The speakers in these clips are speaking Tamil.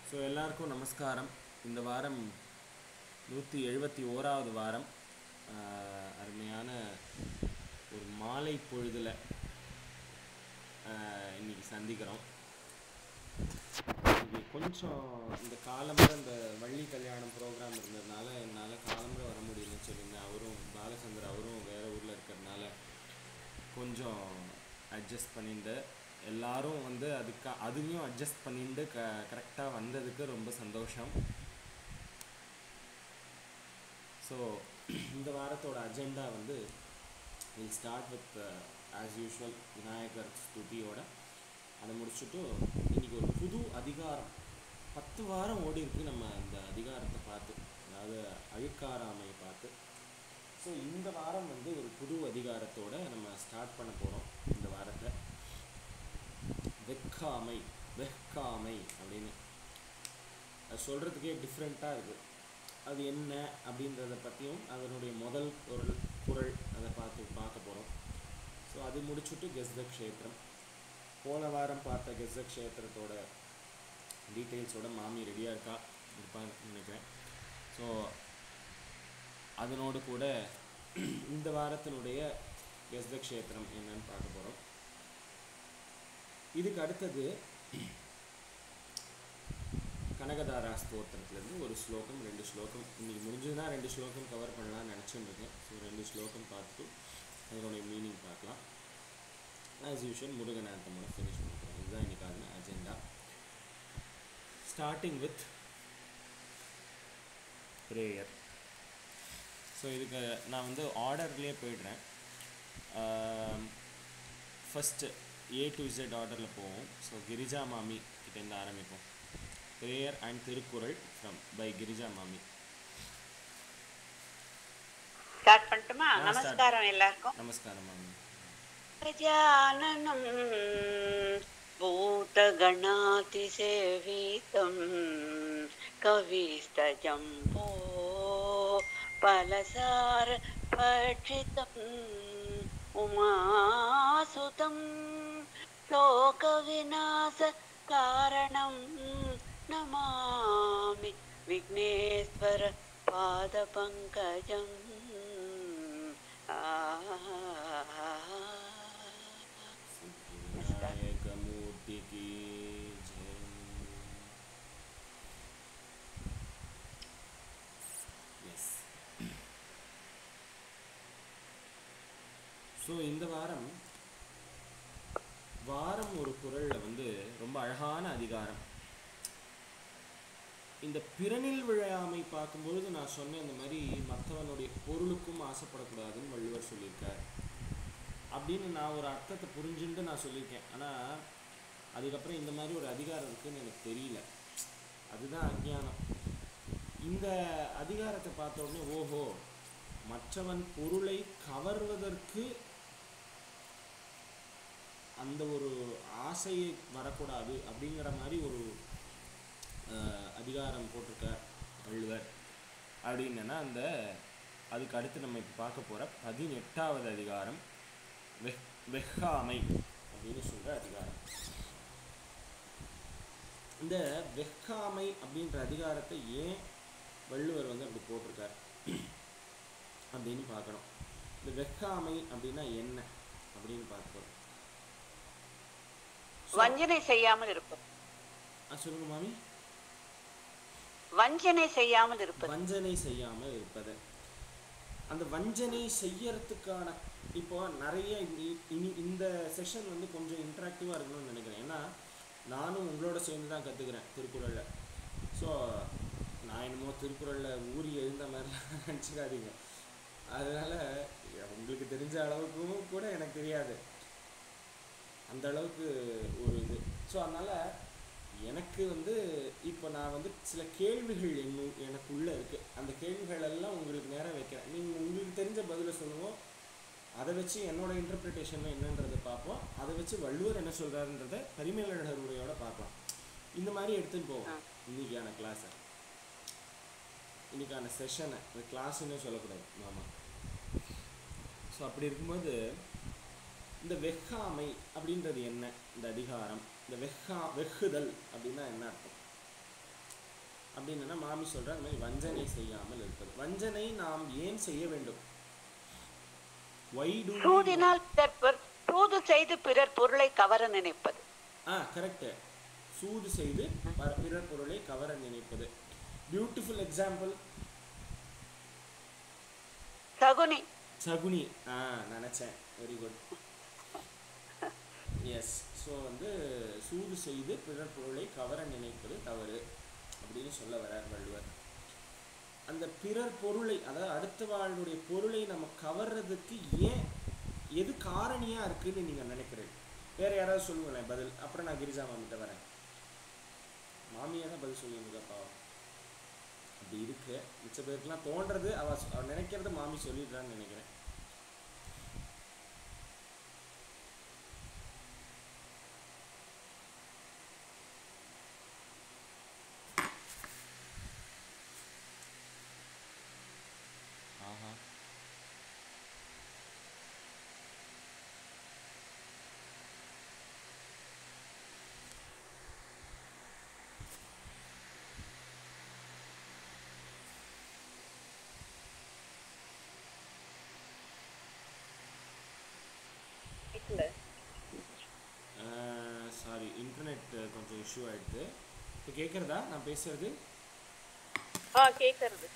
ஸோ எல்லாருக்கும் நமஸ்காரம். இந்த வாரம் 171வது வாரம். அருமையான ஒரு மாலை பொழுதில் இன்றைக்கி சந்திக்கிறோம். இன்றைக்கி கொஞ்சம் இந்த காலம்புற இந்த வள்ளி கல்யாணம் ப்ரோக்ராம் இருந்ததுனால என்னால் காலம்புற வர முடியலன்னு சொல்லியிருந்தேன். அவரும் பாலச்சந்தர் அவரும் வேறு ஊரில் இருக்கிறதுனால கொஞ்சம் அட்ஜஸ்ட் பண்ணிட்டு எல்லாரும் அதுலேயும் அட்ஜஸ்ட் பண்ணிட்டு கரெக்டாக வந்ததுக்கு ரொம்ப சந்தோஷம். ஸோ இந்த வாரத்தோட agenda will start with as usual Vinayagar ஸ்துதியோட. அதை முடிச்சுட்டு இன்றைக்கி ஒரு புது அதிகாரம் 10 வாரம் ஓடி இருக்கு நம்ம இந்த அதிகாரத்தை பார்த்து, அதாவது அழுக்காராமை பார்த்து. ஸோ இந்த வாரம் ஒரு புது அதிகாரத்தோடு நம்ம ஸ்டார்ட் பண்ண போகிறோம். இந்த வாரத்தை வெக்காமை அப்படின்னு அது சொல்கிறதுக்கே டிஃப்ரெண்ட்டாக இருக்குது. அது என்ன அப்படின்றத பற்றியும் அதனுடைய முதல் ஒரு குறள் அதை பார்க்க போகிறோம். ஸோ அது முடிச்சுட்டு கெஸ்த க்ஷேத்திரம், போன வாரம் பார்த்த கெஸ்த க்ஷேத்திரத்தோட டீட்டெயில்ஸோட மாமி ரெடியாக இருப்பான்னு நினைக்கிறேன். ஸோ அதனோடு கூட இந்த வாரத்தினுடைய கெஸ்த க்ஷேத்திரம் என்னன்னு பார்க்க போகிறோம். இதுக்கு அடுத்தது கனகதாரா ஸ்தோத்திரத்துலேருந்து ஒரு ஸ்லோகம், 2 ஸ்லோகம் இன்றைக்கி முடிஞ்சதுன்னா 2 ஸ்லோகம் கவர் பண்ணலாம்னு நினச்சிருக்கேன். ஸோ 2 ஸ்லோகம் பார்த்துட்டு அதனுடைய மீனிங் பார்க்கலாம். ஆஸ் யூஷுவல் முருகனாந்தமோட ஃபினிஷ் பண்ணுறோம். இதுதான் இன்றைக்கான agenda. Starting with prayer. So இதுக்கு நான் ஆர்டர்லேயே போயிடுறேன். ஃபஸ்ட்டு A to Z ஆர்டரில் போவோம். ஸோ கிரிஜா மாமி கிட்டேருந்து ஆரம்பிப்போம். Prayer and Thirukkural by Girija மாமி. ஸ்டார்ட் பண்ணட்டுமா? நமஸ்காரம் எல்லாருக்கும். நமஸ்காரம் மாமி. கஜானனம் பூதகணாதி சேவிதம் கவிஸ்தஜம்போ பலசார பட்சிதம் உமாசுதம் லோக விநாச காரணம் நமாமி விக்னேஸ்வர பாத பங்கஜம். விநாயகமூர்த்தி கி ஜெய். எஸ். ஸோ இந்த வாரம் ஒரு குறளில் ரொம்ப அழகான அதிகாரம். இந்த பிறனில் விழையாமை பார்க்கும்பொழுது நான் சொன்னேன், இந்த மாதிரி மற்றவனுடைய பொருளுக்கும் ஆசைப்படக்கூடாதுன்னு வள்ளுவர் சொல்லியிருக்கார் அப்படின்னு நான் ஒரு அர்த்தத்தை புரிஞ்சுட்டு நான் சொல்லியிருக்கேன். ஆனால் அதுக்கப்புறம் இந்த மாதிரி ஒரு அதிகாரம் இருக்குதுன்னு எனக்கு தெரியல. அதுதான் அஞ்ஞானம். இந்த அதிகாரத்தை பார்த்த உடனே ஓஹோ, மற்றவன் பொருளை கவர்வதற்கு அந்த ஒரு ஆசையை வரக்கூடாது அப்படிங்கிற மாதிரி ஒரு அதிகாரம் போட்டிருக்கார் வள்ளுவர் அப்படின்னா அதுக்கு அடுத்து நம்ம இப்போ பார்க்க போகிற 18வது அதிகாரம் வெக்காமை அப்படின்னு சொல்கிற அதிகாரம். இந்த வெக்காமை அப்படின்ற அதிகாரத்தை ஏன் வள்ளுவர் அப்படி போட்டிருக்கார் அப்படின்னு பார்க்கணும். இந்த வெக்காமை அப்படின்னா என்ன அப்படின்னு பார்க்கணும். வஞ்சனை செய்யாமல் இருப்பது. சொல்லுங்க மாமி. வஞ்சனை செய்யாமல் இருப்பது. வஞ்சனை செய்யாமல் இருப்பது. அந்த வஞ்சனை செய்யறதுக்கான இப்போ நிறைய இனி இந்த செஷன் கொஞ்சம் இன்ட்ராக்டிவாக இருக்கணும்னு நினைக்கிறேன். ஏன்னா நானும் உங்களோட சேர்ந்து தான் கற்றுக்கிறேன் திருக்குறளில். ஸோ நான் என்னமோ திருக்குறளில் ஊறி எழுந்த மாதிரிலாம் நினச்சிக்காதீங்க. அதனால் உங்களுக்கு தெரிஞ்ச அளவுக்கும் கூட எனக்கு தெரியாது அந்த அளவுக்கு ஒரு இது. ஸோ அதனால் எனக்கு இப்போ நான் சில கேள்விகள் எனக்குள்ளே இருக்குது. அந்த கேள்விகள் எல்லாம் உங்களுக்கு நேராக வைக்கிறேன். நீங்கள் உங்களுக்கு தெரிஞ்ச பதிலை சொல்லுவோம். அதை வச்சு என்னோடய இன்டர்பிரிட்டேஷன் என்னன்றதை பார்ப்போம். அதை வச்சு வள்ளுவர் என்ன சொல்கிறாருன்றதை பரிமேலழகருடையோட பார்க்கலாம். இந்த மாதிரி எடுத்துன்னு போவோம் இன்றைக்கான கிளாஸை, இன்றைக்கான செஷனை. இந்த கிளாஸுன்னு சொல்லக்கூடாது மாமா. ஸோ அப்படி இருக்கும்போது இந்த வெக்காமை அப்படின்றது என்ன? இந்த அதிகாரம் இந்த வெக்குதல் அப்படின்னா என்ன அர்த்தம்? அப்படின்னா மாமி சொல்ற அந்த மாதிரி வஞ்சனை செய்யாமல் இருப்பது. வஞ்சனை நாம் ஏன் செய்ய வேண்டும்? why do we சூதினால் சூது செய்து பிறர் பொருளை கவர நினைப்பது. கரெக்ட். சூது செய்து பிறர் பொருளை கவர நினைப்பது. Beautiful example Shakuni. சகுனி நினைச்சேன். Very good. எஸ். ஸோ வந்து சூது செய்து பிறர் பொருளை கவர நினைப்பது தவறு அப்படின்னு சொல்ல வர்றார் வள்ளுவர். அந்த பிறர் பொருளை, அதாவது அடுத்த வாழ்வுடைய பொருளை நம்ம கவர்றதுக்கு ஏன் எது காரணியா இருக்குன்னு நீங்க நினைக்கிறீங்க? வேற யாராவது சொல்லுங்களேன் பதில். அப்புறம் நான் கிரிஜா மாமிட்ட வரேன். மாமியா தான் பதில் சொல்லியிருந்தப்பா. அப்படி இருக்கு. மிச்ச பேருக்குலாம் தோன்றது அவ நினைக்கிறது மாமி சொல்லிடுறான்னு நினைக்கிறேன். சாரி, இன்டர்நெட் கொஞ்சம் இஷ்யூ ஆயிடுது. இப்போ கேட்குறதா நான் பேசுறது? கேட்கறது.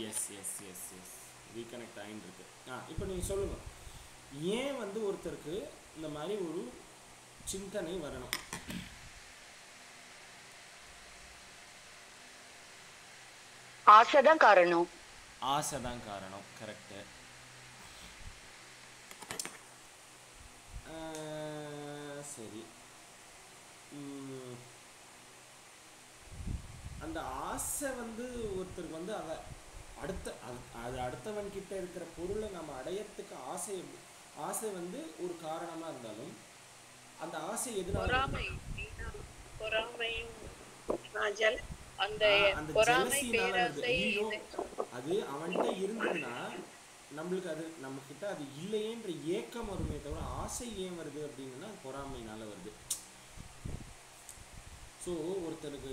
Yes yes yes yes reconnect ஆகிட்டு இருக்கு. இப்போ நீங்கள் சொல்லுங்கள், ஏன் வந்து ஒருத்தருக்கு இந்த மாதிரி ஒரு சிந்தனை வரணும்? ஆசைதான் காரணம். ஆசைதான் காரணம். கரெக்டு. சரி, அந்த ஆசை வந்து ஒருத்தருக்கு வந்து அதை அடுத்தவன் கிட்ட இருக்கிற பொருளை நம்ம அடையறதுக்கு ஆசை வந்து ஒரு காரணமா இருந்தாலும் அந்த ஆசை எதுனால? அந்த ஜெலசினால வருது. ஐயோ, அது அவன்கிட்ட இருந்ததுன்னா நம்மளுக்கு அது நம்ம கிட்ட அது இல்லையேன்ற ஏக்கம் வருமே தவிர ஆசை ஏன் வருது அப்படின்னா பொறாமையினால வருது. ஸோ ஒருத்தனுக்கு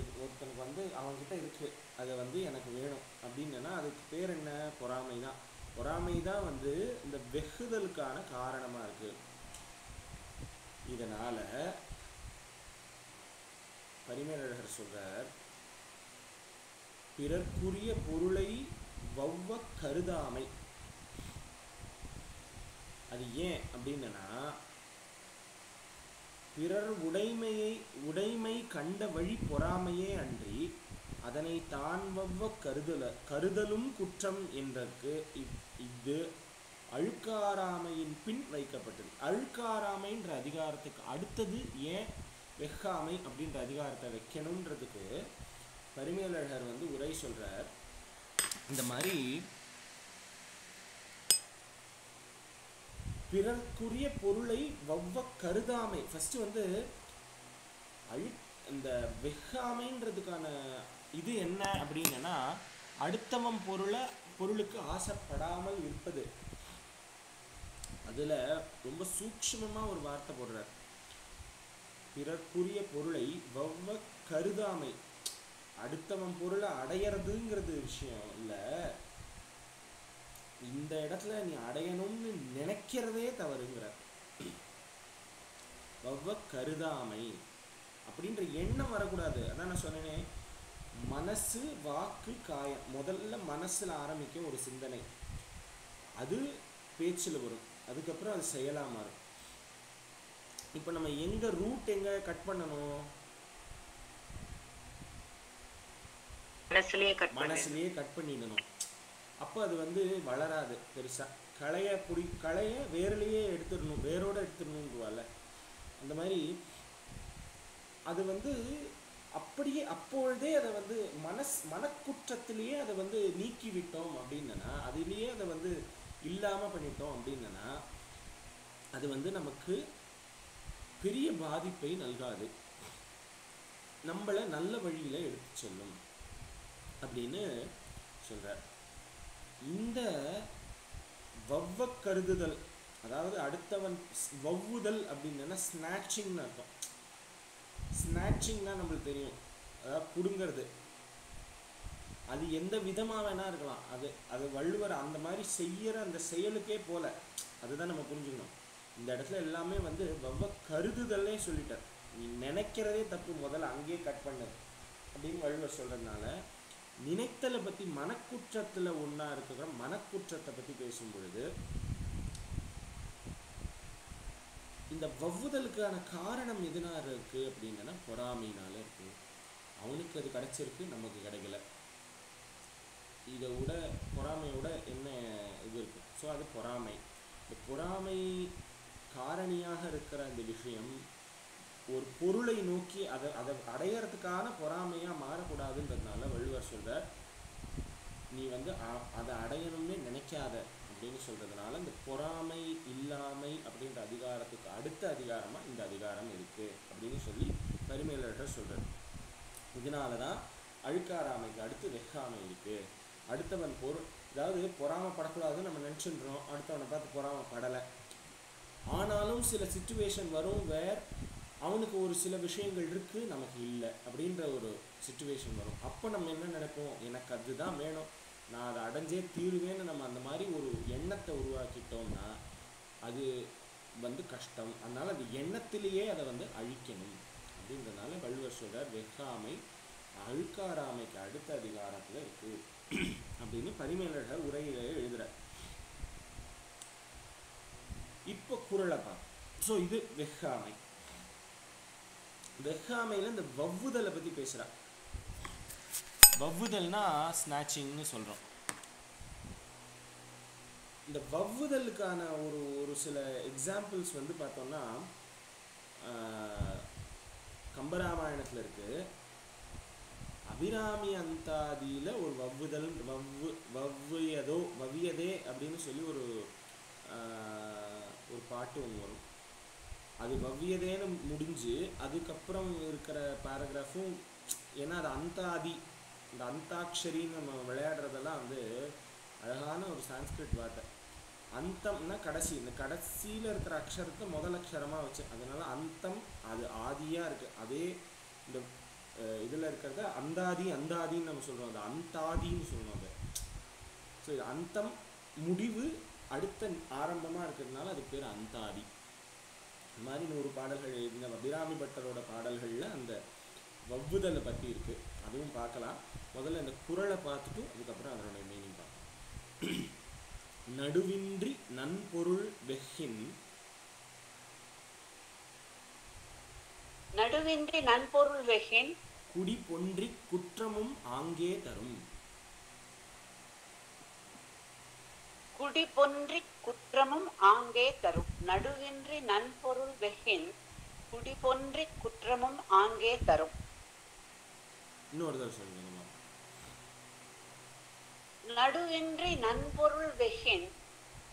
வந்து அவன்கிட்ட இருக்கு, அதை வந்து எனக்கு வேணும் அப்படின்னா அதுக்கு பேர் என்ன? பொறாமை தான். பொறாமை தான் வந்து இந்த வெகுதலுக்கான காரணமா இருக்கு. இதனால பரிமேலழகர் சொல்றார், பிறர்க்குரிய பொருளை வௌவ கருதாமை. அது ஏன் அப்படின்னா பிறர் உடைமை கண்ட வழி பொறாமையே அன்றி அதனை தான் வவ்வ கருதலும் குற்றம் என்றற்கு இது அழுக்காராமையின் பின் வைக்கப்பட்டது. அழுக்காராமைன்ற அதிகாரத்துக்கு அடுத்தது ஏன் வெக்காமை அப்படின்ற அதிகாரத்தை வைக்கணுன்றதுக்கு பரிமேலழகர் வந்து உரை சொல்றார். இந்த மாதிரி பிறர்க்குரிய பொருளை வவ்வ கருதாமை, ஃபர்ஸ்ட் வந்து இந்த வெக்காமைன்றதுக்கான இது என்ன அப்படின்னா அடுத்தவன் பொருளுக்கு ஆசைப்படாமல் இருப்பது. அதுல ரொம்ப சூக்ஷ்மமா ஒரு வார்த்தை போடுறார். பிறர்க்குரிய பொருளை வவ்வ கருதாமை, அடுத்தவன் பொருளை அடையறதுங்கிறது விஷயம் இல்லை. இந்த இடத்துல நீ அடையணும்னு நினைக்கிறதே தவறுங்கிற. வவ்வ கருதாமை அப்படின்ற எண்ணம் வரக்கூடாது. அதான் நான் சொன்னேனே, மனசு வாக்கு காயம். முதல்ல மனசுல ஆரம்பிக்க ஒரு சிந்தனை, அது பேச்சில் வரும், அதுக்கப்புறம் அது செயலா மாறும். இப்போ நம்ம எங்க ரூட் எங்க கட் பண்ணணும்? மனசுலயே கட் பண்ணிடணும். அப்போ அது வந்து வளராது பெருசா. களைய வேர்லயே எடுத்துடணும், வேரோட எடுத்துடணும்ன்றவால அந்த மாதிரி அது வந்து அப்படியே அப்பொழுதே அதை வந்து மனக்குற்றத்திலேயே அதை வந்து நீக்கி விட்டோம் அப்படின்னா, அதுலேயே அதை வந்து இல்லாம பண்ணிட்டோம் அப்படின்னா அது வந்து நமக்கு பெரிய பாதிப்பை நல்காது, நம்மளை நல்ல வழியில எடுத்து செல்லும் அப்படின்னு சொல்றார். இந்த வவ்வ கருதுதல், அதாவது அடுத்தவன் வவ்வுதல் அப்படின்னா ஸ்நாச்சிங்னு அர்த்தம். ஸ்நாச்சிங்னா நம்மளுக்கு தெரியும், அதாவது புடுங்கிறது. அது எந்த விதமாக வேணா இருக்கலாம். அது அது வள்ளுவர் அந்த மாதிரி செய்யற அந்த செயலுக்கே போல. அதுதான் நம்ம புரிஞ்சுக்கணும். இந்த இடத்துல எல்லாமே வந்து கருதுதல்லே சொல்லிட்டார். நீ நினைக்கிறதே தப்பு, முதல்ல அங்கேயே கட் பண்ணு அப்படின்னு வள்ளுவர் சொல்றதுனால, நினைத்தலை பற்றி மனக்குற்றத்தில் ஒன்றா இருக்கிற மனக்குற்றத்தை பற்றி பேசும் பொழுது இந்த வவ்வுதலுக்கான காரணம் எதுனா இருக்கு அப்படின்னா பொறாமையினால இருக்கு. அவனுக்கு அது கிடைச்சிருக்கு, நமக்கு கிடைக்கல. இதை விட பொறாமையோட என்ன இது இருக்கு? ஸோ அது பொறாமை. இந்த பொறாமை காரணியாக இருக்கிற அந்த விஷயம் ஒரு பொருளை நோக்கி அதை அடையறதுக்கான பொறாமையாக மாறக்கூடாதுன்றதுனால வள்ளுவர் சொல்கிறார், நீ வந்து அதை அடையணும்னே நினைக்காத அப்படின்னு சொல்கிறதுனால இந்த பொறாமை இல்லாமை அப்படின்ற அதிகாரத்துக்கு அடுத்த அதிகாரமாக இந்த அதிகாரம் இருக்குது அப்படின்னு சொல்லி பரிமேலழகர் சொல்கிறார். இதனால தான் அழுக்காராமைக்கு அடுத்து வெக்காமை இருக்குது. அடுத்தவன் அதாவது பொறாமப்படக்கூடாதுன்னு நம்ம நினச்சின்றோம், அடுத்தவனை பார்த்து பொறாமப்படலை. ஆனாலும் சில சிச்சுவேஷன் வரும் வேர் அவனுக்கு ஒரு சில விஷயங்கள் இருக்குது, நமக்கு இல்லை அப்படின்ற ஒரு சிச்சுவேஷன் வரும். அப்போ நம்ம என்ன நினைப்போம், எனக்கு அதுதான் வேணும், நான் அதை அடைஞ்சே தீருவேன்னு நம்ம அந்த மாதிரி ஒரு எண்ணத்தை உருவாக்கிட்டோம்னா அது வந்து கஷ்டம். அதனால் அந்த எண்ணத்திலேயே அதை வந்து அழிக்கணும் அப்படின்றதுனால வள்ளுவர் சொல்கிறார், வெக்காமை அழுக்காராமைக்கு அடுத்த அதிகாரத்தில் இருக்குது அப்படின்னு பரிமேலழகர் உரையிலே எழுதுகிறார். இப்போ குறளை பார்ப்போம். ஸோ இது வெக்காமை. வெக்காமையில் இந்த வவ்வுதலை பற்றி பேசுகிறார். வவ்வுதல்னா ஸ்நாச்சிங்னு சொல்கிறோம். இந்த வவ்வுதலுக்கான ஒரு சில எக்ஸாம்பிள்ஸ் வந்து பார்த்தோம்னா கம்பராமாயணத்தில் இருக்குது. அபிராமி அந்தாதியில் ஒரு வவ்வுதல் வவ்வியதே அப்படின்னு சொல்லி ஒரு பாட்டு ஒன்று வரும். அது வவ்வியதேன்னு முடிஞ்சு அதுக்கப்புறம் இருக்கிற பேராகிராஃபும், ஏன்னா அது அந்தாதி, இந்த அந்தாட்சரின்னு நம்ம விளையாடுறதெல்லாம் வந்து அழகான ஒரு சான்ஸ்கிரிட் வார்த்தை. அந்தம்னா கடைசி, இந்த கடைசியில் இருக்கிற அக்ஷரத்தை முதல் அக்ஷரமாக வச்சு, அதனால அந்தம் அது ஆதியாக இருக்குது. அதே இந்த இதில் இருக்கிறத அந்தாதின்னு நம்ம சொல்கிறோம், அது அந்தாதின்னு சொல்லுவோம். அது ஸோ இது அந்தம் முடிவு அடுத்த ஆரம்பமாக இருக்கிறதுனால அது பேர் அந்தாதி. இந்த மாதிரி 100 பாடல்கள் எழுதின அபிராமி பட்டரோட பாடல்களில் அந்த வவ்வுதலை பற்றி இருக்குது, அதுவும் பார்க்கலாம். முதல்ல இந்த குறளை பார்த்துட்டு அதுக்கப்புறம் அதனுடைய மீனிங் பார்க்கலாம். நடுவின்றி நன்பொருள் வெஹ்கின், நடுவின்றி நன்பொருள் வெஹ்கின் குடி பொன்றி குற்றமும் ஆங்கே தரும். குடி பொன்றி குற்றமும் ஆங்கே தரும். நடுவின்றி நன்பொருள் வெஹ்கின் குடி பொன்றி குற்றமும் ஆங்கே தரும். இன்னொரு தடவை சொல்லுங்க. நடுவின்றி நன்பொருள் வெஹ்கின்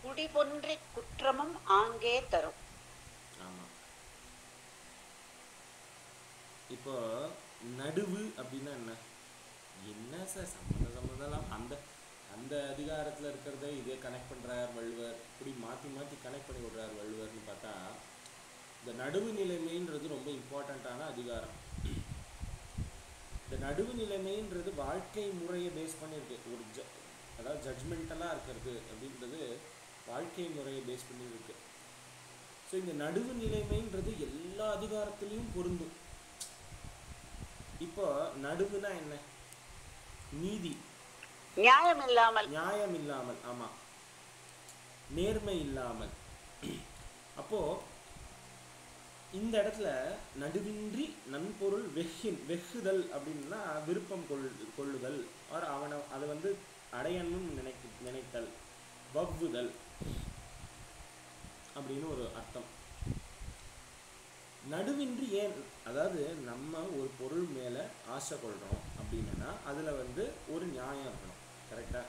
குடி பொன்றி குற்றமும் ஆங்கே தரும். ஆமாம். இப்போ நடுவு அப்படின்னா என்ன சார் சம்மந்தம் அந்த அதிகாரத்தில் இருக்கிறத இதே கனெக்ட் பண்ணுறார் வள்ளுவர், இப்படி மாற்றி கனெக்ட் பண்ணி விடுறார் வள்ளுவர்னு பார்த்தா, இந்த நடுவு நிலைமைன்றது ரொம்ப இம்பார்ட்டண்ட்டான அதிகாரம். இந்த நடுவு நிலைமைன்றது வாழ்க்கை முறையை பேஸ் பண்ணியிருக்கு. அதாவது ஜட்ஜ்மெண்டலாக இருக்கிறது அப்படின்றது வாழ்க்கை முறையை பேஸ் பண்ணியிருக்கு. ஸோ இந்த நடுவு நிலைமைன்றது எல்லா அதிகாரத்துலேயும் பொருந்தும். இப்போ நடுவுனா என்ன? நீதி, நியாயம் இல்லாமல், ஆமா, நேர்மை இல்லாமல். அப்போ இந்த இடத்துல நடுவின்றி நன்பொருள் வெகுதல் அப்படின்னா விருப்பம் கொள்ளுதல், அவனை அதை வந்து அடையணும்னு நினைத்தல், வவ்வுதல் அப்படின்னு ஒரு அர்த்தம். நடுவின்றி ஏன், அதாவது நம்ம ஒரு பொருள் மேலே ஆசை கொள்கிறோம் அப்படின்னா அதில் வந்து ஒரு நியாயம் இருக்கணும், கரெக்டாக?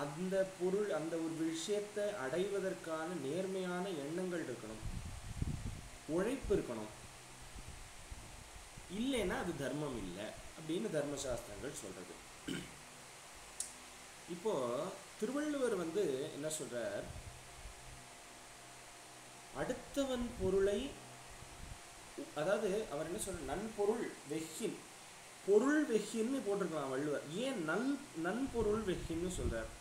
அந்த பொருள் அந்த ஒரு விஷயத்தை அடைவதற்கான நேர்மையான எண்ணங்கள் இருக்கணும், உழைப்பு இருக்கணும். இல்லைன்னா அது தர்மம் இல்லை அப்படின்னு தர்மசாஸ்திரங்கள் சொல்கிறது. இப்போ திருவள்ளுவர் வந்து என்ன சொல்றார், அடுத்தவன் பொருளை, அதாவது அவர் என்ன சொல்ற, நன்பொருள் வெஹ்கின், பொருள் வெகின்னு போட்டிருக்கலாம் வள்ளுவர். ஏன் நன்பொருள் வெகின்னு சொல்றார்?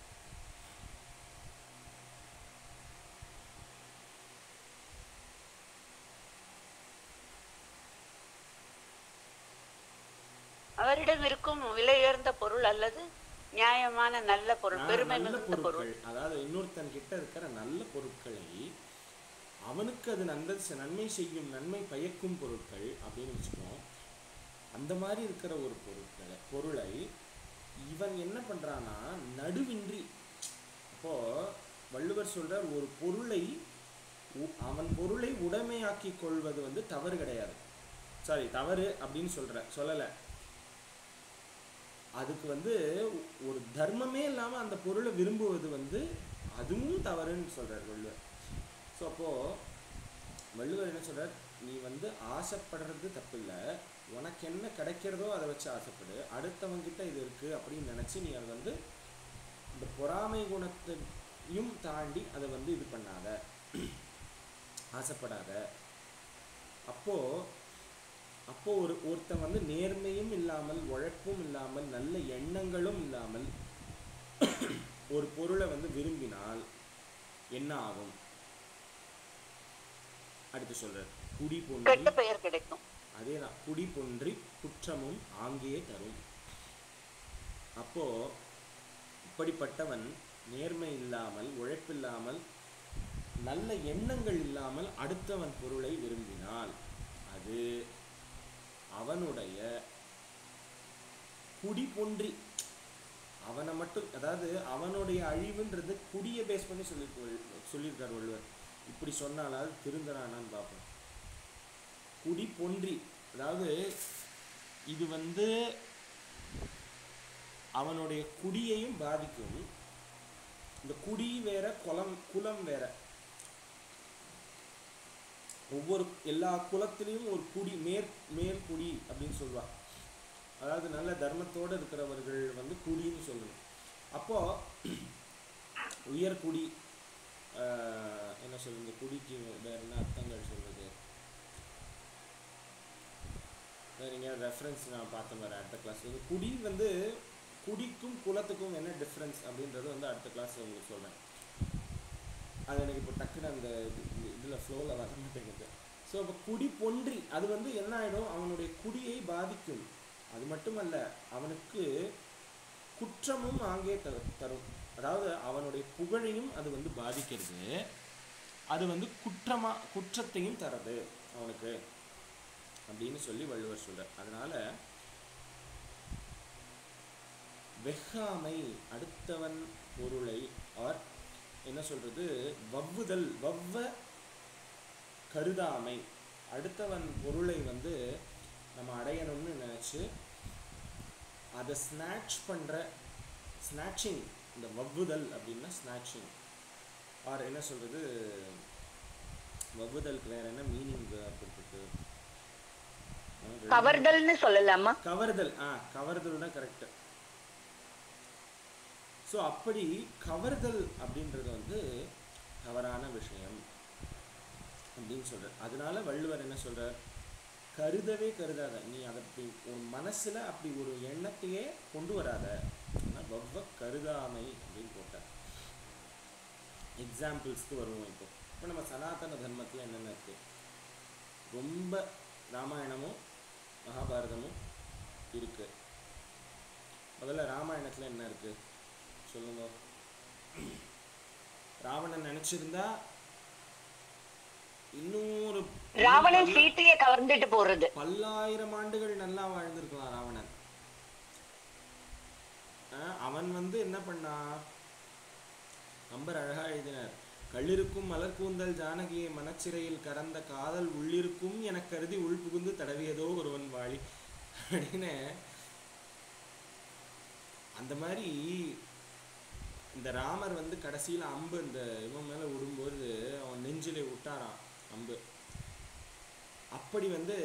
அவரிடம் இருக்கும் விலையுயர்ந்த பொருள் அல்லது நியாயமான நல்ல பொருள், பெருமை நல்ல மிகுந்த பொருள். பொருட்கள், அதாவது இன்னொருத்தன் கிட்ட இருக்கிற நல்ல பொருட்களை அவனுக்கு அது நன்மை செய்யும், நன்மை பயக்கும் பொருட்கள் அப்படின்னு வச்சுக்கோம். அந்த மாதிரி இருக்கிற ஒரு பொருளை இவன் என்ன பண்றானா நடுவின்றி. அப்போ வள்ளுவர் சொல்றார், ஒரு பொருளை அவன் பொருளை உடைமையாக்கி கொள்வது வந்து தவறு கிடையாது. சாரி, தவறு அப்படின்னு சொல்லலை. அதுக்கு வந்து ஒரு தர்மமே இல்லாம அந்த பொருளை விரும்புவது வந்து அதுவும் தவறுன்னு சொல்றார் வள்ளுவர். ஸோ அப்போ வள்ளுவர் என்ன சொல்றார், நீ வந்து ஆசைப்படுறது தப்பு இல்லை, உனக்கு என்ன கிடைக்கிறதோ அதை வச்சு ஆசைப்படு. அடுத்தவங்கிட்ட இது இருக்கு அப்படின்னு நினைச்சு நீ அதை வந்து இந்த பொறாமை குணத்தையும் தாண்டி அதை வந்து இது பண்ணாத, ஆசைப்படாத. அப்போ ஒருத்தன் வந்து நேர்மையும் இல்லாமல், உழைப்பும் இல்லாமல், நல்ல எண்ணங்களும் இல்லாமல் ஒரு பொருளை வந்து விரும்பினால் என்ன ஆகும்? அடுத்து சொல்ற, குடி பொன்றி பெயர் கிடைக்கும். அதேதான், குடி பொன்றி குற்றமும் ஆங்கே தரும். அப்போ இப்படிப்பட்டவன் நேர்மை இல்லாமல், உழைப்பில்லாமல், நல்ல எண்ணங்கள் இல்லாமல் அடுத்தவன் பொருளை விரும்பினால் அது அவனுடைய குடி பொன்றி அவனை மட்டும், அதாவது அவனுடைய அழிவுன்றது குடியை பேஸ் பண்ணி சொல்லியிருக்கார் வள்ளுவர். இப்படி சொன்னாலாவது திருந்தரானான்னு பார்ப்போம். குடி பொன்றி, அதாவது இது வந்து அவனுடைய குடியையும் பாதிக்கும். இந்த குடி வேற, குலம் வேற. எல்லா குலத்திலையும் ஒரு குடி, மேல் குடி அப்படின்னு சொல்லுவா. அதாவது நல்ல தர்மத்தோடு இருக்கிறவர்கள் வந்து குடின்னு சொல்லணும். அப்போ உயர்குடி என்ன சொல்லுங்க, குடிக்கு வேற என்ன அர்த்தங்கள் சொல்றது? நீங்கள் ரெஃபரன்ஸ் நான் பார்த்த மாதிரி அடுத்த கிளாஸ் வந்து குடி வந்து குடிக்கும் குலத்துக்கும் என்ன டிஃப்ரென்ஸ் அப்படின்றது வந்து அடுத்த கிளாஸ் உங்களுக்கு சொல்கிறேன். அது எனக்கு இப்போ டக்குன்னு அந்த இதில் ஃப்ளோவில் வர மாட்டேங்குது. ஸோ இப்போ குடி பொன்றி அது வந்து என்ன ஆகிடும், அவனுடைய குடியை பாதிக்கும். அது மட்டுமல்ல, அவனுக்கு குற்றமும் ஆங்கே தரும். அதாவது அவனுடைய புகழையும் அது வந்து பாதிக்கிறது. அது வந்து குற்றத்தையும் தரது அவனுக்கு அப்படின்னு சொல்லி வள்ளுவர் சொல்றார். அதனால வெகாமை, அடுத்தவன் பொருளை ஆர் என்ன சொல்றது, வவ்வுதல், கருதாமை, அடுத்தவன் பொருளை வந்து நம்ம அடையணும்னு நினைச்சு அதை ஸ்நாட்சிங், இந்த வவ்வுதல் அப்படின்னா ஸ்நாட்சிங். ஆர் என்ன சொல்றது, வவ்வுதலுக்கு வேற என்ன மீனிங் கொடுத்துருக்கு? கவர்தல்னு சொல்லலாமா? கவர்தல், கவர்தல் தான் கரெக்ட். ஸோ அப்படி கவர்தல் அப்படின்றது வந்து தவறான விஷயம் அப்படின்னு சொல்கிறார். அதனால வள்ளுவர் என்ன சொல்கிறார், கருதவே கருதாத, நீ அதை அப்படி ஒரு மனசில் அப்படி ஒரு எண்ணத்தையே கொண்டு வராத, ஆனால் வவ்வ கருதாமை அப்படின்னு போட்டார். எக்ஸாம்பிள்ஸ்க்கு வருவோம். இப்போ நம்ம சனாதன தர்மத்தில் என்னென்ன இருக்குது, ரொம்ப ராமாயணமும் மகாபாரதமும் இருக்குது. முதல்ல ராமாயணத்தில் என்ன இருக்குது சொல்லுங்க. ராவணன் நினைச்சிருந்தா இன்னொரு ராவணன் சீதையை கவர்ந்துட்டு போறது, 1000 ஆண்டுகள் நல்லா வாழ்ந்திருக்கலாம் ராவணன். அவன் வந்து என்ன பண்ணா, கம்பர் அழகா எழுதினார், கள்ளிருக்கும் மலர் கூந்தல் ஜானகியை மனச்சிறையில் கறந்த காதல் உள்ளிருக்கும் என கருதி உள் புகுந்து தடவியதோ ஒருவன் வாழி அப்படின்னு. அந்த மாதிரி இந்த ராமர் வந்து கடைசியில் அம்பு இந்த இவன் மேலே விடும்போது அவன் நெஞ்சிலே விட்டாரான் அம்பு. அப்படி வந்து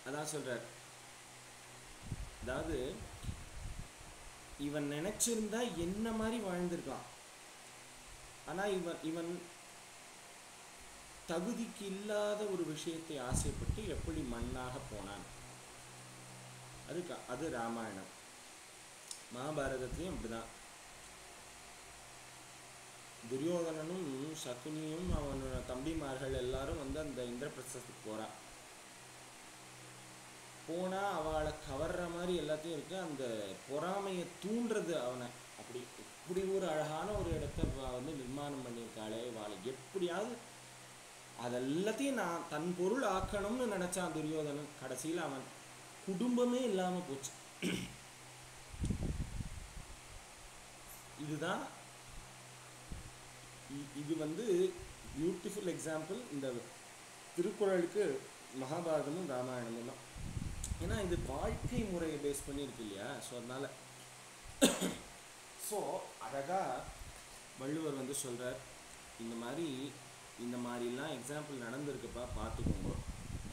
அதான் சொல்றார், அதாவது இவன் நினைச்சிருந்தா என்ன மாதிரி வாழ்ந்திருக்கான், ஆனா இவன் தகுதிக்கு இல்லாத ஒரு விஷயத்தை ஆசைப்பட்டு எப்படி மண்ணாக போனான் அது ராமாயணம். மகாபாரதத்துலேயும் அப்படிதான். துரியோதனனும் சகுனியும் அவனோட தம்பிமார்கள் எல்லாரும் வந்து அந்த இந்திரபிரஸ்தத்துக்கு போனா அவளை கவர்ற மாதிரி எல்லாத்தையும் இருக்கு. அந்த பொறாமையை தூண்டுறது அவனை. அப்படி இப்படி ஒரு அழகான ஒரு இடத்த வந்து நிர்மாணம் பண்ணியிருக்காளே, வாழை எப்படியாவது அதெல்லாத்தையும் நான் தன் பொருள் ஆக்கணும்னு நினைச்சான் துரியோதனன். கடைசியில் அவன் குடும்பமே இல்லாம போச்சு. இதுதான் இது வந்து பியூட்டிஃபுல் எக்ஸாம்பிள். இந்த திருக்குறளுக்கு மகாபாரதமும் ராமாயணமும் தான். ஏன்னா இது வாழ்க்கை முறையை பேஸ் பண்ணி இருக்கு இல்லையா. ஸோ அதனால ஸோ அழகாக வள்ளுவர் வந்து சொல்கிறார், இந்த மாதிரிலாம் எக்ஸாம்பிள் நடந்திருக்குப்பா, பார்த்துக்கோங்க.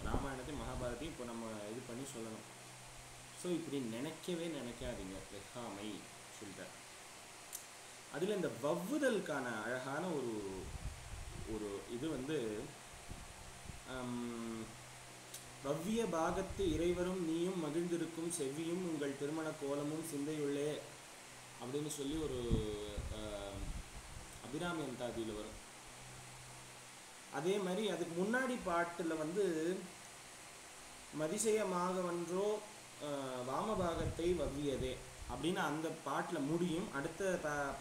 ராமாயணத்தையும் மகாபாரத்தையும் இப்போ நம்ம இது பண்ணி சொல்லணும். ஸோ இப்படி நினைக்காதீங்க, வெகாமை சொல்லிட்டார். அதில் இந்த வவ்வுதலுக்கான அழகான ஒரு இது வந்து வவ்விய பாகத்து இறைவரும் நீயும் மகிழ்ந்திருக்கும் செவ்வியும் உங்கள் திருமண கோலமும் சிந்தையுள்ளே அப்படின்னு சொல்லி ஒரு அபிராமி அந்தாதியில் வரும். அதே மாதிரி அதுக்கு முன்னாடி பாட்டில் வந்து மதிசயமாகவன்றோ வாமபாகத்தை வவ்வியதே அப்படின்னு அந்த பாட்டில் முடியும். அடுத்த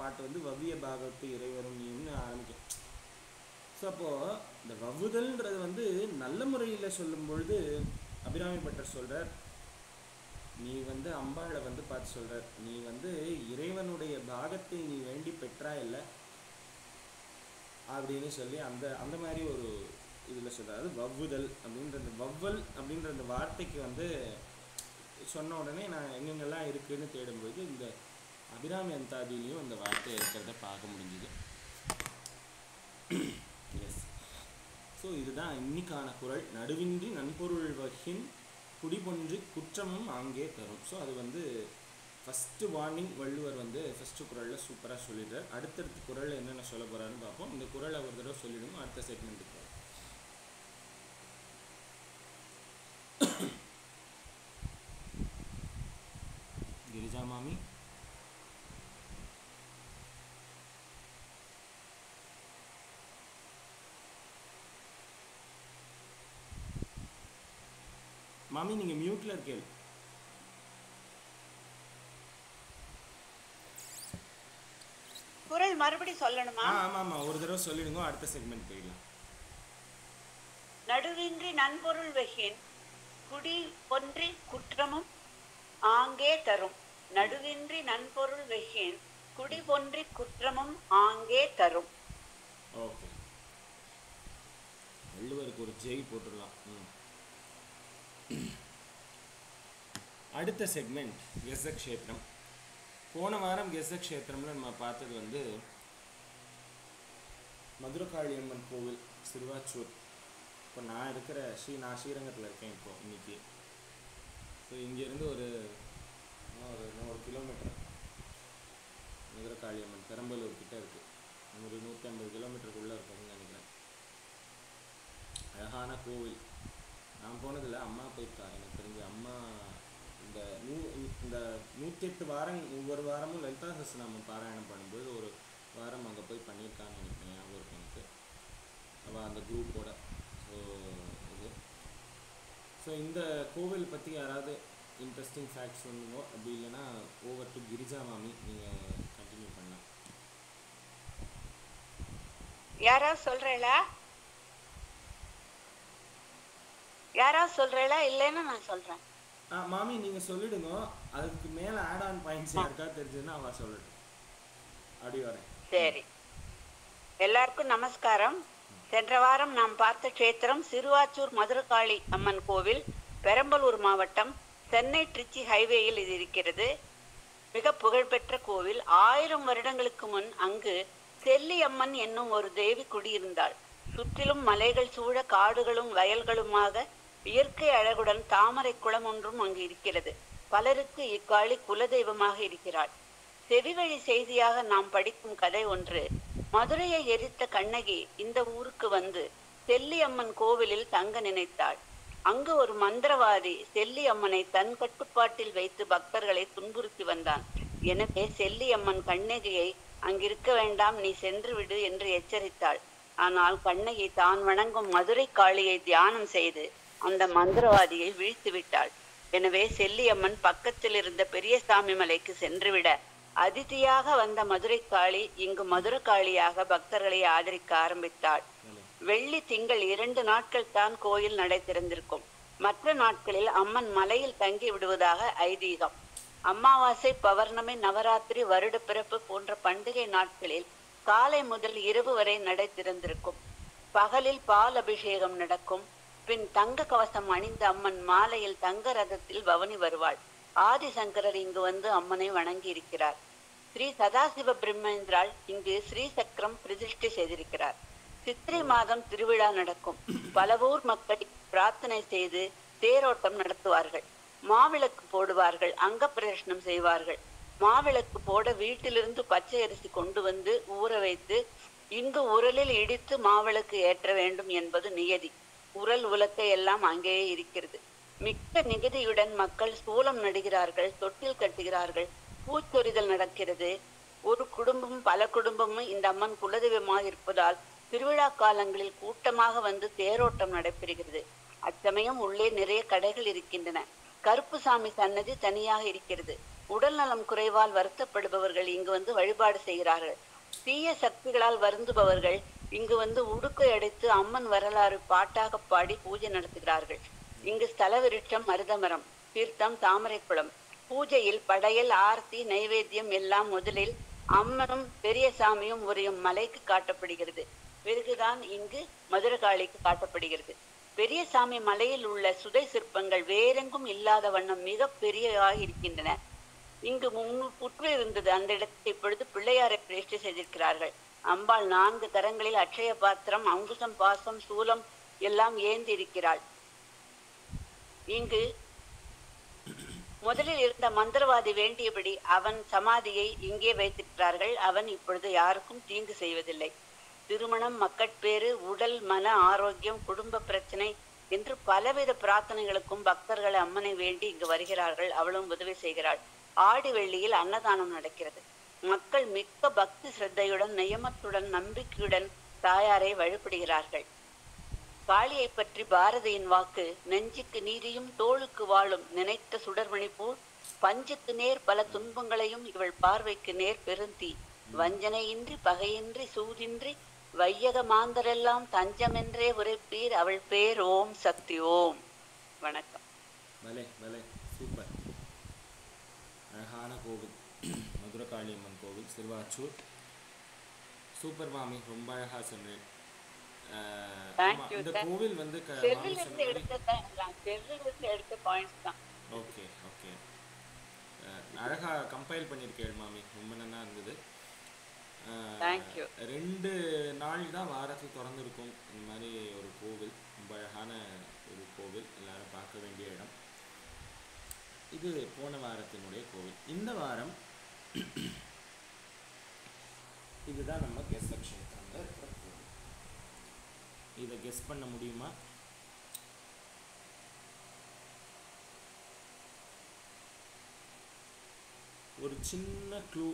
பாட்டு வந்து வவ்விய பாகத்து இறைவரும் நீயும்னு ஆரம்பிக்கும். ஸோ அப்போது இந்த வவ்வுதல்ன்றது வந்து நல்ல முறையில் சொல்லும் பொழுது அபிராமி பட்டர் சொல்கிறார், நீ வந்து அம்பாளை வந்து பார்த்து சொல்கிறார், நீ வந்து இறைவனுடைய பாகத்தை நீ வேண்டி பெற்றா இல்லை அப்படின்னு சொல்லி அந்த மாதிரி ஒரு இதில் சொல்கிறார். அது வவ்வுதல் அப்படின்ற வவ்வல் அப்படின்ற அந்த வார்த்தைக்கு வந்து சொன்ன உடனே நான் எங்கெங்கெல்லாம் இருக்குதுன்னு தேடும்போது இந்த அபிராமி அந்தாதியிலையும் அந்த வார்த்தை இருக்கிறத பார்க்க முடிஞ்சுது. எஸ். ஸோ இதுதான் இன்னைக்கான குறள். நடுவின்றி நன்பொருள் வகின் குடிபொன்றி குற்றமும் ஆங்கே தரும். ஸோ அது வந்து ஃபஸ்ட்டு வார்னிங் வள்ளுவர் வந்து ஃபஸ்ட்டு குறளில் சூப்பராக சொல்லிடுறார். அடுத்தடுத்த குறளில் என்னென்ன சொல்ல போகிறாருன்னு பார்ப்போம். இந்த குறளை ஒரு தடவை சொல்லிடுவோம், அடுத்த செக்மெண்ட்டுக்கு. गिरिजा मामी மாமி நீங்க மியூட்ல இருக்கீங்க. குறள் மறுபடி சொல்லணுமா? ஆமா ஒரு தடவை சொல்லிடுங்க, அடுத்த செக்மெண்ட் போயிடலாம். நடுவின்றி நன்பொருள் வகின் குடி ஒன்றி குற்றமும் ஆங்கே தரும். நடுவின்றி நன்பொருள் வெகின் குடிபொன்றி குற்றமும் ஆங்கே தரும். ஓகே, வள்ளுவருக்கு ஒரு ஜெய் போட்டுடலாம். அடுத்த செக்மெண்ட் கெசக்ஷேத்திரம். போன வாரம் கெசக்ஷேத்திரம்ல நம்ம பார்த்தது வந்து மதுரகாளியம்மன் கோவில் சிறுவாச்சூர். இப்போ நான் ஸ்ரீரங்கத்தில் இருக்கேன் இப்போ இன்னைக்கு. ஸோ இங்கேருந்து ஒரு 100 கிலோமீட்டர் மதுரகாளியம்மன் பெரம்பலூர் கிட்டே இருக்குது. ஒரு 150 கிலோமீட்டருக்குள்ளே இருக்கும்னு நினைக்கிறேன். அழகான கோவில். நான் போனதில்லை, அம்மா போயிருக்கா. எனக்கு தெரிஞ்ச அம்மா இந்த 108 வாரம் ஒவ்வொரு வாரமும் லலிதா சஹஸ்ரநாமம் பாராயணம் பண்ணும்போது ஒரு வாரம் அங்கே போய் பண்ணியிருக்கான்னு நினைக்கிறேன், ஞாபகம் இருக்கு எனக்கு. அவள் அந்த குரூப்போட. ஸோ இந்த கோவில் பற்றி யாராவது இன்ட்ரெஸ்டிங் ஃபேக்ட்ஸ் சொல்லுங்க. அப்படி இல்லைன்னா ஓவர் டு கிரிஜா மாமி, நீங்கள் கண்டினியூ பண்ணலாம். யாராவது சொல்கிறீங்களா? இல்லைன்னா நான் சொல்கிறேன். மாமி நீங்கள் சொல்லிடுங்க. அதுக்கு மேலே ஆட் ஆன் பாயிண்ட்ஸ் யாருக்கா தெரிஞ்சதுன்னா அவள் சொல்லட்டும். அப்படி வரேன். சரி, எல்லாருக்கும் நமஸ்காரம். சென்ற வாரம் நாம் பார்த்த க்ஷேத்திரம் சிறுவாச்சூர் மதுரகாளி அம்மன் கோவில், பெரம்பலூர் மாவட்டம், சென்னை திருச்சி ஹைவேயில் இது இருக்கிறது. மிக புகழ்பெற்ற கோவில். 1000 வருடங்களுக்கு முன் அங்கு செல்லி அம்மன் என்னும் ஒரு தேவி குடியிருந்தாள். சுற்றிலும் மலைகள் சூழ காடுகளும் வயல்களுமாக இயற்கை அழகுடன் தாமரை குளம் ஒன்றும் அங்கு இருக்கிறது. பலருக்கு இக்காளி குலதெய்வமாக இருக்கிறாள். செவிவழி செய்தியாக நாம் படிக்கும் கதை ஒன்று. மதுரையை எரித்த கண்ணகி இந்த ஊருக்கு வந்து செல்லி அம்மன் கோவிலில் தங்க நினைத்தாள். அங்கு ஒரு மந்திரவாதி செல்லி அம்மனை தன் கட்டுப்பாட்டில் வைத்து பக்தர்களை துன்புறுத்தி வந்தான். எனவே செல்லி அம்மன் கண்ணகியை அங்கிருக்க வேண்டாம், நீ சென்று விடு என்று எச்சரித்தாள். ஆனால் கண்ணகி தான் வணங்கும் மதுரை காளியை தியானம் செய்து அந்த மந்திரவாதியை வீழ்த்தி விட்டாள். எனவே செல்லியம்மன் பக்கத்தில் இருந்த பெரியசாமி மலைக்கு சென்றுவிட அதிதியாக வந்த மதுரை காளி இங்கு மதுரகாளியாக பக்தர்களை ஆதரிக்க ஆரம்பித்தாள். வெள்ளி திங்கள் 2 நாட்கள் தான் கோயில் நடை திறந்திருக்கும். மற்ற நாட்களில் அம்மன் மலையில் தங்கி விடுவதாக ஐதீகம். அமாவாசை, பௌர்ணமி, நவராத்திரி, வருட பிறப்பு போன்ற பண்டிகை நாட்களில் காலை முதல் இரவு வரை நடை திறந்திருக்கும். பகலில் பால் அபிஷேகம் நடக்கும். பின் தங்க கவசம் அணிந்த அம்மன் மாலையில் தங்க ரதத்தில் பவனி வருவாள். ஆதிசங்கரர் இங்கு வந்து அம்மனை வணங்கி இருக்கிறார். ஸ்ரீ சதாசிவ பிரம்மேந்திராள் இங்கு ஸ்ரீ சக்கரம் பிரதிஷ்டை செய்திருக்கிறார். சித்திரை மாதம் திருவிழா நடக்கும். பல ஊர் மக்கள் பிரார்த்தனை செய்து தேரோட்டம் நடத்துவார்கள். மாவிளக்கு போடுவார்கள், அங்க பிரதர்ஷனம் செய்வார்கள். மாவிளக்கு போட வீட்டிலிருந்து பச்சை அரிசி கொண்டு வந்து ஊற வைத்து இங்கு உரலில் இடித்து மாவிளக்கு ஏற்ற வேண்டும் என்பது நியதி. உரல் உலக்கை எல்லாம் அங்கேயே இருக்கிறது. மிக்க நிகதியுடன் மக்கள் சூலம் நடுகிறார்கள், தொட்டில் கட்டுகிறார்கள், பூச்சொரிதல் நடக்கிறது. ஒரு குடும்பம் பல குடும்பமும் இந்த அம்மன் குலதெய்வமாக இருப்பதால் திருவிழா காலங்களில் கூட்டமாக வந்து தேரோட்டம் நடைபெறுகிறது. அச்சமயம் உள்ளே நிறைய கடைகள் இருக்கின்றன. கருப்புசாமி சன்னதி தனியாக இருக்கிறது. உடல் நலம் குறைவால் வருத்தப்படுபவர்கள் இங்கு வந்து வழிபாடு செய்கிறார்கள். தீய சக்திகளால் வருந்துபவர்கள் இங்கு வந்து உடுக்கை அடைத்து அம்மன் வரலாறு பாட்டாக பாடி பூஜை நடத்துகிறார்கள். இங்கு ஸ்தல விருட்சம் மருதமரம், தீர்த்தம் தாமரைக்குளம். பூஜையில் படையல், ஆர்த்தி, நைவேத்தியம் எல்லாம் முதலில் அம்மனும் பெரியசாமியும் உரையும் மலைக்கு காட்டப்படுகிறது. பிறகுதான் இங்கு மதுரகாளிக்கு காட்டப்படுகிறது. பெரியசாமி மலையில் உள்ள சுதை சிற்பங்கள் வேறெங்கும் இல்லாத வண்ணம் மிக பெரியதாக இருக்கின்றன. இங்கு புற்று இருந்தது. அந்த இடத்தை இப்பொழுது பிள்ளையாரை பிரதிஷ்டை செய்திருக்கிறார்கள். அம்பாள் 4 கரங்களில் அட்சய பாத்திரம், அங்குசம், பாசம், சூலம் எல்லாம் ஏந்தி இருக்கிறாள். இங்கு முதலில் இருந்த மந்திரவாதி வேண்டியபடி அவன் சமாதியை இங்கே வைத்திருக்கிறார்கள். அவன் இப்பொழுது யாருக்கும் தீங்கு செய்வதில்லை. திருமணம், மக்கட்பேறு, உடல் மன ஆரோக்கியம், குடும்ப பிரச்சனை என்று பலவித பிரார்த்தனைகளுக்கும் பக்தர்கள் அம்மனை வேண்டி இங்கு வருகிறார்கள். அவளும் உதவி செய்கிறாள். ஆடி வெள்ளியில் அன்னதானம் நடக்கிறது. மக்கள் மிக்க பக்தி சிரத்தையுடன், நியமத்துடன், நம்பிக்கையுடன் தாயாரை வழிபடுகிறார்கள். காளியை பற்றி பாரதியின் வாக்கு: நெஞ்சுக்கு நீதியும் தோளுக்கு வாழும் நினைத்த சுடர்மணி போல் பஞ்சுக்கு நேர் பல துன்பங்களையும் இவள் பார்வைக்கு நேர் பெருந்தி வஞ்சனையின்றி பகையின்றி சூதின்றி வையக மாந்தரெல்லாம் தஞ்சமென்றே உரைப்பீர் அவள் பேர் ஓம் சக்தி ஓம். வணக்கம். சூப்பர். அழகான கோவில், மதுரகாளி அம்மன் கோவில், சிறுவாச்சூர். சூப்பர் மாமி, ரொம்ப அழகா சொன்னேன். இந்த கோவில் வந்து ஓகே ஓகே அழகா கம்பைல் பண்ணியிருக்கேன் மாமி, ரொம்ப நல்லா இருந்தது. 2 நாள் தான் வாரத்தில் திறந்துருக்கும். இந்த மாதிரி ஒரு கோவில், ரொம்ப அழகான ஒரு கோவில், எல்லாரும் பார்க்க வேண்டிய இடம். இது போன வாரத்தினுடைய கோவில். இந்த வாரம் இதுதான் நம்ம கெஸ் நட்சத்திரங்கள் இருக்கிற கோவில். இதை கெஸ் பண்ண முடியுமா? ஒரு சின்ன க்ளூ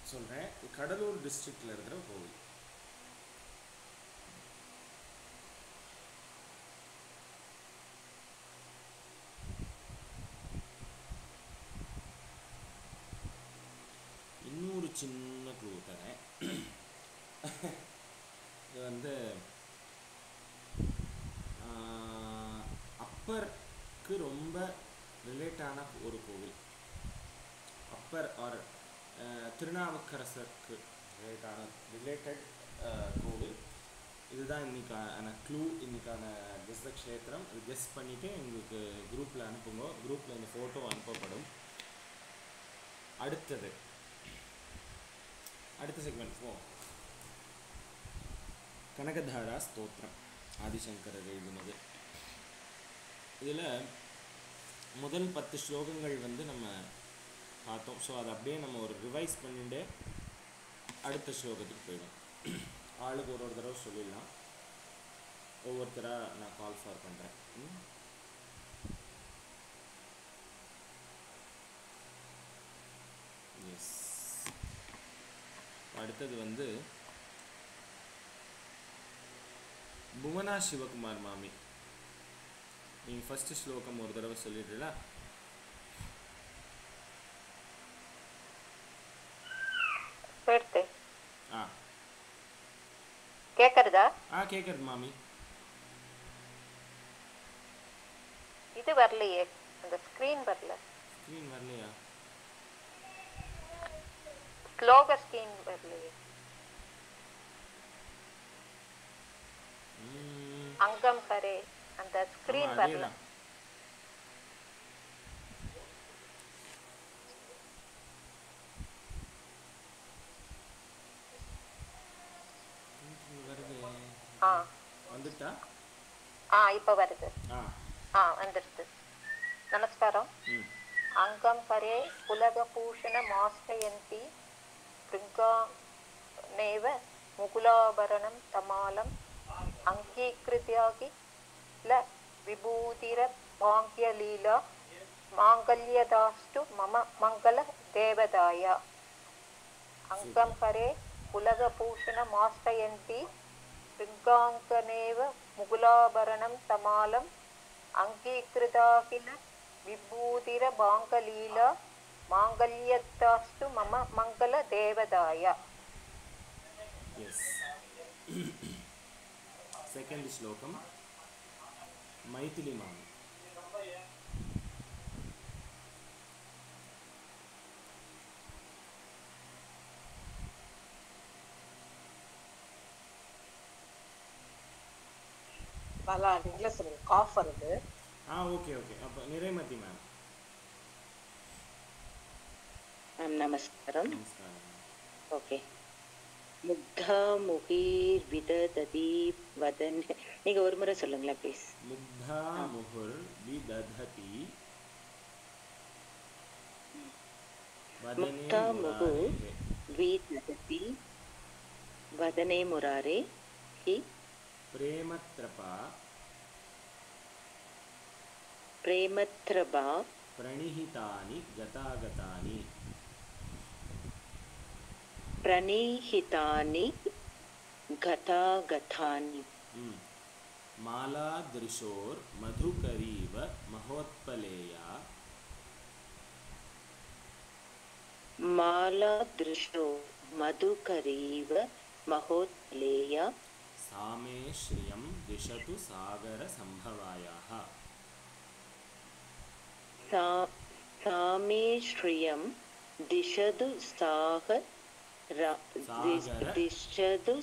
சொல்றேன். கடலூர் டிஸ்ட்ரிக்ட்ல இருக்கிற கோவில். இன்னொரு சின்ன க்ளூ தரேன். இது வந்து அப்பருக்கு ரொம்ப ரிலேட்டான ஒரு கோவில். அப்பர் ஆர் திருநாவுக்கரசருக்கு ரிலேட்டட் கோவில். இதுதான் இன்னைக்கான க்ளூ, இன்னைக்கான கெஸ் க்ஷேத்திரம். இது கெஸ் பண்ணிவிட்டு எங்களுக்கு குரூப்பில் அனுப்புங்க. குரூப்பில் இந்த ஃபோட்டோ அனுப்பப்படும். அடுத்த செக்மெண்ட் போ. கனகதாரா ஸ்தோத்திரம், ஆதிசங்கரர் எழுதினது. இதில் முதல் 10 ஸ்லோகங்கள் வந்து நம்ம பார்த்தோம். ஸோ அதை அப்படியே நம்ம ஒரு ரிவைஸ் பண்ணிட்டு அடுத்த ஸ்லோகத்துக்கு போயிடும். ஆளுக்கு ஒரு தடவை சொல்லிடலாம். ஒவ்வொருத்தராக நான் கால் ஃபார் பண்ணுறேன். எஸ். அடுத்தது வந்து புவனா சிவகுமார் மாமி. நீங்கள் ஃபஸ்ட்டு ஸ்லோகம் ஒரு தடவை சொல்லிடுறீங்களா? கேக்குறதா? கேக்குறது மாமி. இது வரலையே, அந்த ஸ்கிரீன் வரல. ஸ்கிரீன் வரலையா? ஸ்லோக ஸ்கிரீன் வரலையே. அங்கம் கரே அந்த ஸ்கிரீன் வரல. வந்துட்டா? இப்ப வருது. வந்துடுது. நமஸ்காரம். அங்கம் கரே உலக பூஷண மாஸ்டயந்தி பிருங்காநேவ முகுலாபரணம் தமாலம் அங்கீகிருத்யாகி ல விபூதிர பாங்க்யலீலா மாங்கல்யதாஸ்து மம மங்கள தேவதாயா. அங்கம் கரே உலக பூஷண மாஸ்டயந்தி பிருங்காங்கனேவ முகுலாபரணம் தமாலம் அங்கீகிருதாகில விபூதிர பாங்கலீலா மாங்கல்யதாஸ்து மம மங்கள தேவதாயா. செகண்ட் ஸ்லோகம் மைதிலி மாமி. காஃப் வருது. Okay okay. அப்ப நிறைமதி மேம். நமஸ்காரம். நமஸ்காரம். ஓகே. முக்தா முகீர் விதததி வதன். நீங்க ஒரு முறை சொல்லுங்களேன் ப்ளீஸ். முக்தா முகுர் விதததி முக்தா முகுர் விதததி வதனே முராரே ஹி பிரேமத்ரபா பிரேமத்ரபா பிரணிஹிதானி கதாகதானி प्रणीहितानि गतागतानि. मालादृशोर् मधुकरीव महोत्पलेया. मालादृशो मधुकरीव महोत्पलेया. सामे श्रियं दिशतु सागरसम्भवायाः. सामे श्रियं दिशतु दिशतु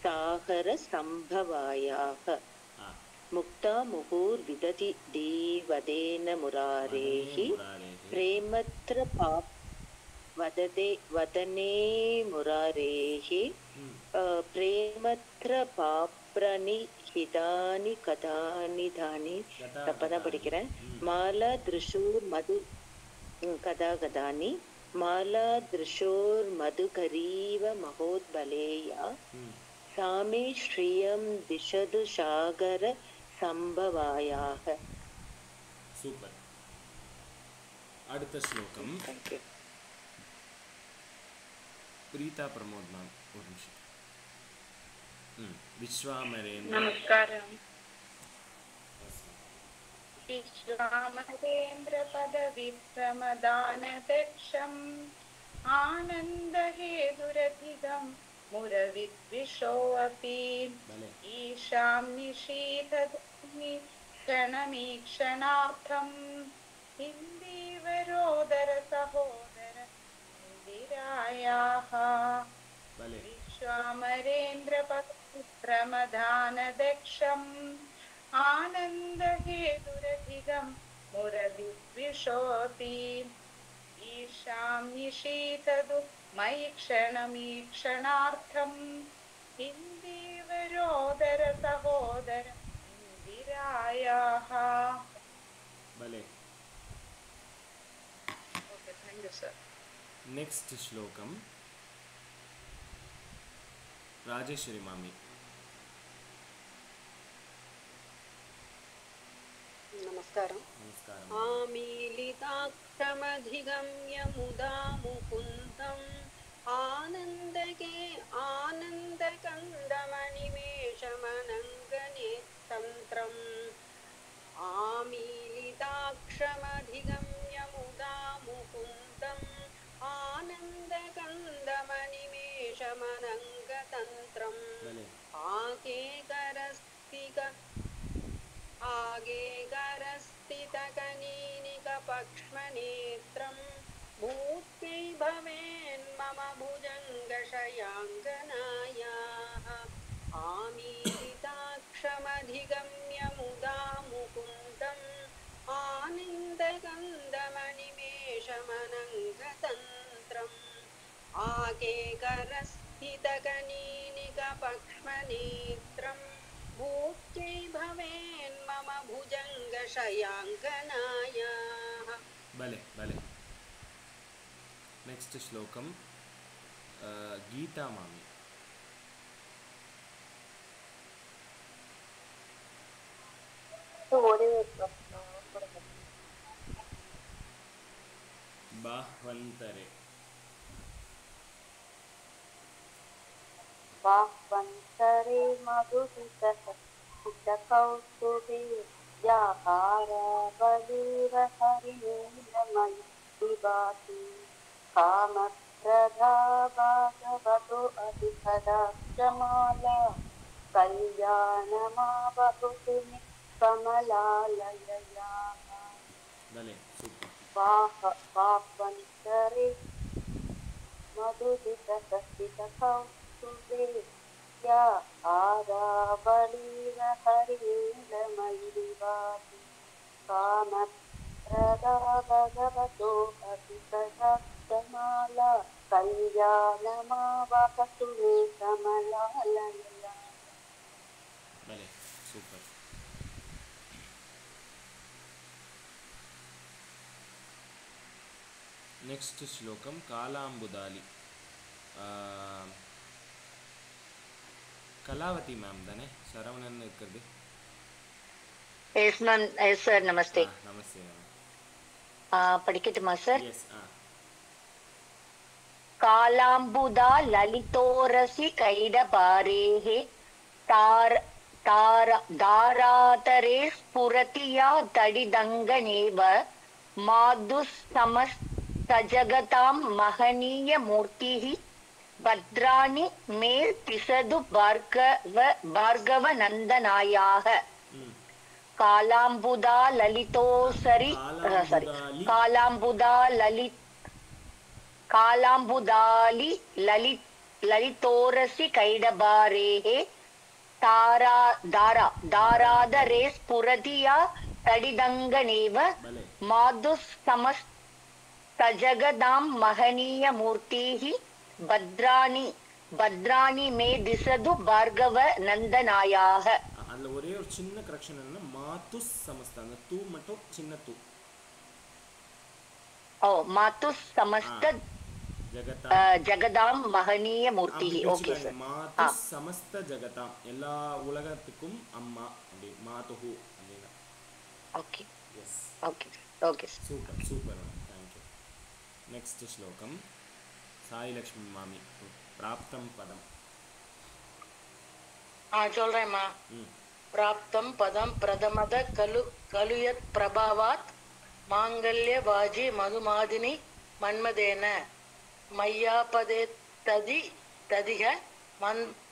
सागर संभवायाः. मुक्ता मुहुर् विदति दीवदेन मुरारेः प्रेमत्र वदने मुरारेः प्रेमत्र पाप्रनिहितानि कदानि दानि. தப்பதான் படிக்கிறேன். மாலா திருஷூர் மது கதாகதானி மாலா திருஷோர் மதுகரீவ மகோத்பலேயா சாமே ஸ்ரீயம் திஷது சாகர சம்பவாயாக. சூப்பர். அடுத்த ஸ்லோகம் பிரீதா பிரமோத் மேம். ஒரு நிமிஷம். விஸ்வாமரேந்திர. நமஸ்காரம். विश्वामरेन्द्र पदविप्रमदानदक्षम् आनन्दहेतुरधिगं मुरविद्विषोऽपि ईशां निशीथधूमि क्षणमीक्षणार्थम् इन्दीवरोदर सहोदर इन्दिरायाः. विश्वामरेन्द्र पदविप्रमदानदक्षम् आनन्दहेतुरधिगं मुरविद्विषोऽपि ईशां निशीथतु मयि क्षणमीक्षणार्थम् इन्दीवरोदर सहोदर इन्दिरायाः. भले. Okay, thank you sir. Next श्लोकम Rajeshwari मामी. நமஸ்காரம். நமஸ்காரம். आमीलिताक्षमधिगम्य मुदा मुकुन्दम् आनन्दके आनन्दकन्दमनिमेषमनङ्गनेत्रम् आमीलिताक्षमधिगम्य मुदा मुकुन्दम् आनन्दकन्दमनिमेषमनङ्गतन्त्रम् आगेकरस्थितकनीनिकपक्ष्मनेत्रम् भूत्यै भवेन्मम भुजङ्गशयाङ्गनायाः आमीलिताक्षमधिगम्य मुदा मुकुन्दम् आनन्दकन्दमनिमेषमनङ्गतन्त्रम् आकेकरस्थितकनीनिकपक्ष्मनेत्रम् भूत्यै भवेन्मम भुजङ्गशयाङ्गनायाः. भले भले. नेक्स्ट श्लोकम गीता मामी. बाह्वन्तरे बाह्वन्तरे मधुहितकौस्तुभे व्यापारावलीरहरिणीलमयि विभाति कामप्रदा भागवतो अधिकदाक्षमाला कल्याणमावहुतिनि कमलालययाः. बाह्वन्तरे मधुहितकौस्तुभे या आरावलीरहरिणीलमयि विभाति कामप्रदा भगवतो अधिकदाक्षमाला कल्याणमावहतु मे कमलालयया. भले सुपर. नेक्स्ट श्लोकम कालांबुदाली. कलावती मैम தானே சரவணன் இருக்குது? Yes ma'am. Yes sir. நமஸ்தே. நமஸ்தே மேம். படிக்கட்டுமா சார்? எஸ். कालाम्बुदा ललितोरसि कैडबारेः दारातरे स्फुरति या तडिदङ्गनेव माधुस्समस्तजगतां महनीयमूर्तिः भद्राणि मे तिसदु भार्गवनन्दनायाः. कालाम्बुदा ललितोसरि कालाम्बुदाली ललितोरसि कैडबारेः दारादरे स्फुरति या तडिदङ्गनेव माधुस्समस्तजगदां महनीयमूर्तिः भद्राणि मे दिशतु भार्गवनन्दनायाः. அதுல ஒரே ஒரு சின்ன கரெக்ஷன் என்ன, மாதுஸ் சமஸ்த, அந்த தூ மட்டும் சின்ன தூ. ஓ, மாதுஸ் சமஸ்த ஜகதாம் மகனீய மூர்த்தி. Okay sir. மாதுஸ் சமஸ்த ஜகதாம், எல்லா உலகத்துக்கும் அம்மா அப்படி மாதுஹு அப்படினா. Okay. Yes. Okay. Okay. Super super. Thank you. Next श्लोकम साई लक्ष्मी मामी. प्राप्तं पदम. சொல்றேம்மா. प्राप्तं पदं प्रथमद कलुयत् प्रभावात् मांगल्य वाजी मधुमादिनी मन्मदेन मय्यापदे तदिह